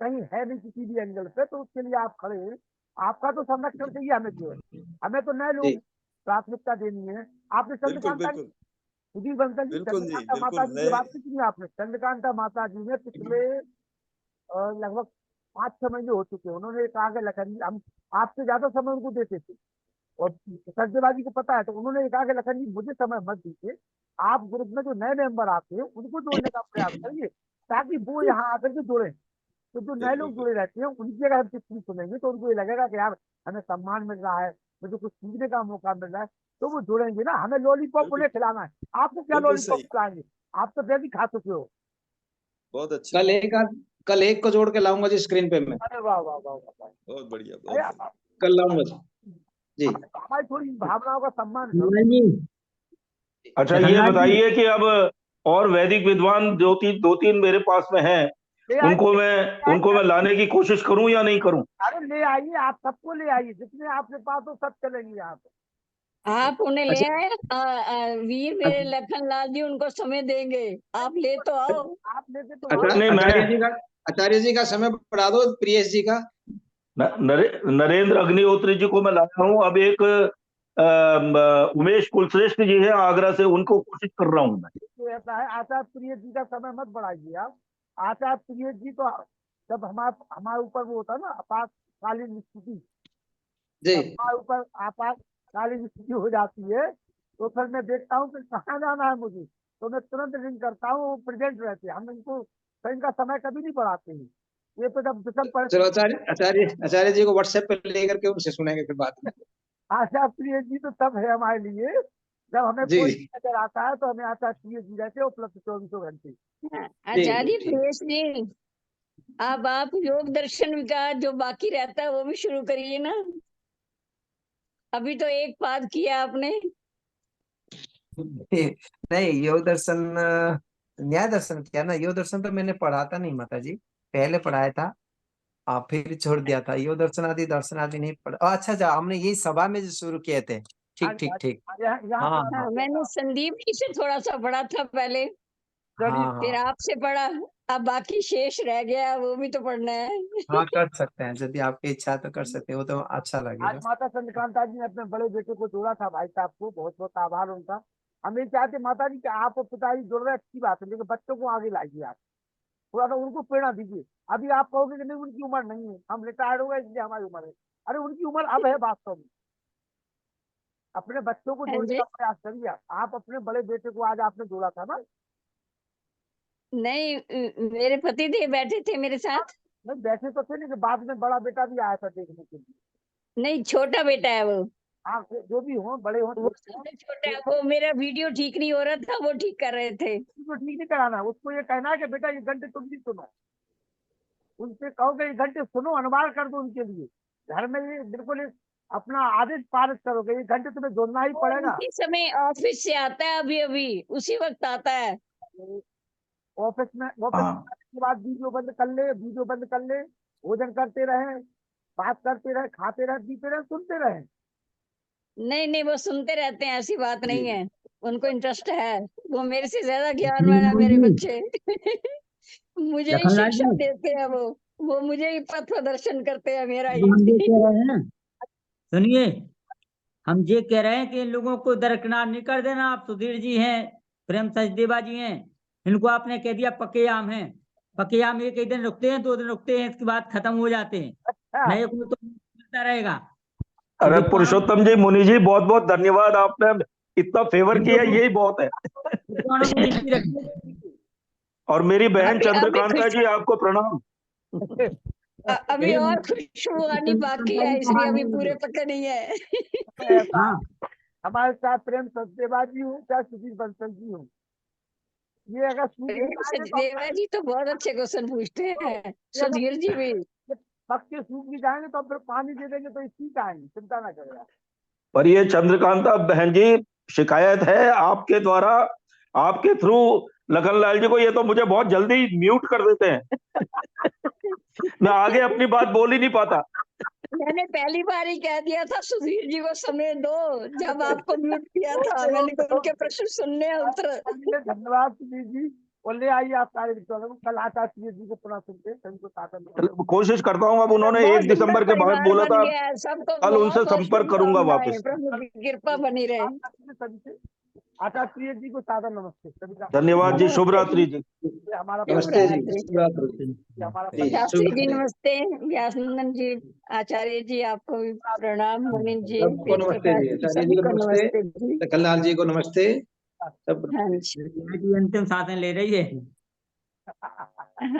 कहीं है नहीं किसी भी एंगल पे, तो उसके लिए आप खड़े हैं। आपका तो संरक्षण चाहिए हमें, जो है हमें तो नए लोग प्राथमिकता देनी है। आपने बिल्कुल चंद्रकांता बिल्कुल सुधीर बंसल जी, बिल्कुल जी, चंद्रकांता माता बिल्कुल जी की बात नहीं की आपने। चंद्रकांता माता जी ने पिछले लगभग 5-6 महीने हो चुके हैं, उन्होंने कहा कि लखन जी, हम आपसे ज्यादा समय उनको देते थे और सज्जबाजी को पता है, तो उन्होंने कहा कि लखन जी मुझे समय मत दीजिए, आप ग्रुप में जो नए मेंबर आते हैं उनको जोड़ने का प्रयास करिए, ताकि वो यहाँ आकर के जुड़े। तो जो नए लोग जुड़े रहते हैं उनकी अगर हम टिप्पणी सुनेंगे तो उनको ये लगेगा कि यार हमें सम्मान मिल रहा है, मुझे कुछ सीखने का मौका मिल रहा है, तो वो जुड़ेंगे ना। हमें लॉलीपॉप उन्हें खिलाना है। आपको क्या बिल्कुल लॉलीपॉप सही। खिलाएंगे? आप तो वैसे खा चुके हो। बहुत अच्छा, कल एक को जोड़ के लाऊंगा जी स्क्रीन पे मैं। अरे वाह वाह वाह वाह, बहुत बढ़िया, बहुत अरे बढ़िया। कल लाऊंगा जी। हमारी थोड़ी भावनाओं का सम्मान करो। लखनलाल जी, अच्छा ये लखनलाल जी, बताइए कि अब और वैदिक विद्वान दो तीन मेरे पास में हैं, ले उनको मैं लाने की कोशिश करूं या नहीं करूं? अरे ले आइए, आप सबको ले आइए, जितने आपके पास हो सब चलेंगे यहाँ पे। आप उन्हें ले अच्छा, आए, वीर मेरे लखनलाल जी उनको समय देंगे, आप ले तो आओ। आप लेके तो अच्छा, नहीं, मैं आचार्य जी का समय बढ़ा दो प्रियेश जी का। नरेंद्र अग्निहोत्री जी को मैं लाया हूं। अब एक उमेश कुलश्रेष्ठ जी है आगरा से, उनको कोशिश कर रहा हूं मैं। तो ऐसा है, आचार्य प्रिय जी का समय मत बढ़ाइए आप। आचार्य प्रिय जी तो जब हमारे ऊपर वो होता है ना आपातकालीन स्थिति, जी हमारे ऊपर आपातकालीन स्थिति हो जाती है, तो फिर मैं देखता हूँ कि कहाँ जाना है मुझे, तो मैं तुरंत रिंग करता हूँ, वो प्रेजेंट रहते हैं। हम इनको इनका समय कभी नहीं बढ़ाते हैं। ये तो जब विषम चलो परिस्थिति, आचार्य जी को व्हाट्सएप पे लेकर के उनसे सुनेंगे फिर बात में। आचार्य प्रिय जी तो तब है हमारे लिए जब हमें जी कोई नजर आता है, तो हमें आचार्य प्रिय जी रहते हैं उपलब्ध 24 घंटे। आचार्य प्रेस जी, अब आप योग दर्शन का जो बाकी रहता है वो भी शुरू करिए ना। अभी तो एक पाद किया आपने। नहीं, योग दर्शन न्याय दर्शन किया ना। योग दर्शन तो मैंने पढ़ा था नहीं माता जी, पहले पढ़ाया था, फिर छोड़ दिया था। योग दर्शन आदि नहीं पढ़ा। अच्छा अच्छा, हमने यही सभा में जो शुरू किए थे। ठीक ठीक ठीक। यहाँ हाँ पर हाँ मैंने संदीप जी से थोड़ा सा पढ़ा था पहले, हाँ फिर हाँ आपसे पढ़ा, अब बाकी शेष रह गया, वो भी तो पढ़ना है। हाँ, कर सकते हैं यदि आपकी इच्छा है तो कर सकते हैं, वो तो अच्छा आज लगेगा। माता चंद्रकांता जी ने अपने बड़े बेटे को जोड़ा था, भाई साहब को बहुत बहुत आभार उनका। हम ये चाहते माता जी कि आप और पिताजी जोड़ रहे, अच्छी बात है, लेकिन बच्चों को आगे लाइए आप, थोड़ा सा उनको प्रेरणा दीजिए। अभी आप कहोगे कि नहीं उनकी उम्र नहीं है, हम रिटायर्ड हो गए इसलिए हमारी उम्र है। अरे उनकी उम्र अब है वास्तव में। अपने बच्चों को हाँ जोड़ने जी, का प्रयास करिए। आप अपने बड़े बेटे को आज आपने जोड़ा था ना। नहीं मेरे पति देव बैठे थे मेरे साथ। नहीं बैठे तो थे, लेकिन बाद में बड़ा बेटा भी आया था देखने के लिए। नहीं, छोटा बेटा है वो हाँ, जो भी हो, बड़े हो, वो सबसे छोटा है। वो मेरा वीडियो ठीक नहीं हो रहा था, वो ठीक कर रहे थे। उसको ठीक नहीं कराना है। उसको ये कहना है कि बेटा ये घंटे तुम भी सुनो, उनसे कहो कि ये घंटे सुनो, अनिवार्य कर दो उनके लिए। घर में ये बिल्कुल अपना आदेश पारित करोगे, ये घंटे तुम्हें जोड़ना ही वो पड़ेगा। उसी समय ऑफिस से आता है, अभी अभी उसी वक्त आता है। ऑफिस के बाद वीडियो बंद कर ले, वीडियो बंद कर ले, भोजन करते रहे, बात करते रहे, खाते रहे, पीते रहे, सुनते रहे। नहीं नहीं, वो सुनते रहते हैं, ऐसी बात नहीं है, उनको इंटरेस्ट है। वो मेरे से ज्यादा ज्ञानवान है मेरे बच्चे। मुझे ही लखनलाल शिक्षा जी, देते हैं वो मुझे ही पथ प्रदर्शन करते हैं मेरा जो हम ये ही। कह रहे हैं ना, सुनिए, हम ये कह रहे हैं कि इन लोगों को दरकिनार नहीं कर देना। आप सुधीर जी हैं, प्रेम सचदेवा जी हैं, इनको आपने कह दिया पक्के आम हैं। पक्के आम एक दिन रुकते हैं, 2 दिन रुकते हैं, इसके बाद खत्म हो जाते हैं। नए को तो मिलता रहेगा। अरे विद्वानों पुरुषोत्तम जी, मुनि जी, बहुत बहुत धन्यवाद, आपने इतना फेवर किया, को यही बहुत है। विद्वानों को गिनती रखिए। और मेरी बहन अभी चंद्रकांता जी, आपको प्रणाम। अभी और खुशबू आनी बाकी है, इसलिए अभी पूरे पक्के नहीं है। ऐसा हमारे साथ प्रेम सचदेवा जी हूँ, चाहे सुधीर बंसल जी हूँ, ये अगर सूख भी प्रेम जाएंगे तो सचदेवा जी तो बहुत अच्छे क्वेश्चन पूछते हैं, ये अगर सुधीर जी भी। ये पक्के सूख भी जाएंगे तो फिर पानी दे देंगे तो इसी का आएंगे, चिंता ना करेगा। पर ये चंद्रकांता बहन जी, शिकायत है आपके द्वारा, आपके थ्रू लखनलाल जी को, ये तो मुझे बहुत जल्दी म्यूट कर देते हैं। मैं आगे अपनी बात बोल ही नहीं पाता। मैंने पहली बार ही कह दिया था सुधीर जी को समय दो, जब आपको म्यूट किया था मैंने कहा उनके प्रश्न सुनने हैं, उत्तर। धन्यवाद सुधीर जी। बोले आइए आप सारे विद्वानों को कल आचार्य जी को पुनः सुनते हैं, सभी को साधन। कोशिश करता हूँ। अब उन्होंने 1 दिसंबर के बाद बोला था, कल उनसे संपर्क करूंगा वापस। प्रभु की कृपा बनी रहे। आचार्य जी को सादर नमस्ते। सभी का धन्यवाद जी, शुभ रात्रि जी। हमारा नमस्ते जी, शास्त्री जी नमस्ते, व्यासनंदन जी, आचार्य जी आपको भी प्रणाम, मुनि जी, सबको नमस्ते जी, आचार्य जी को नमस्ते, लखनलाल जी को नमस्ते। सब हाँ जी। अंतिम सांसें ले रही है।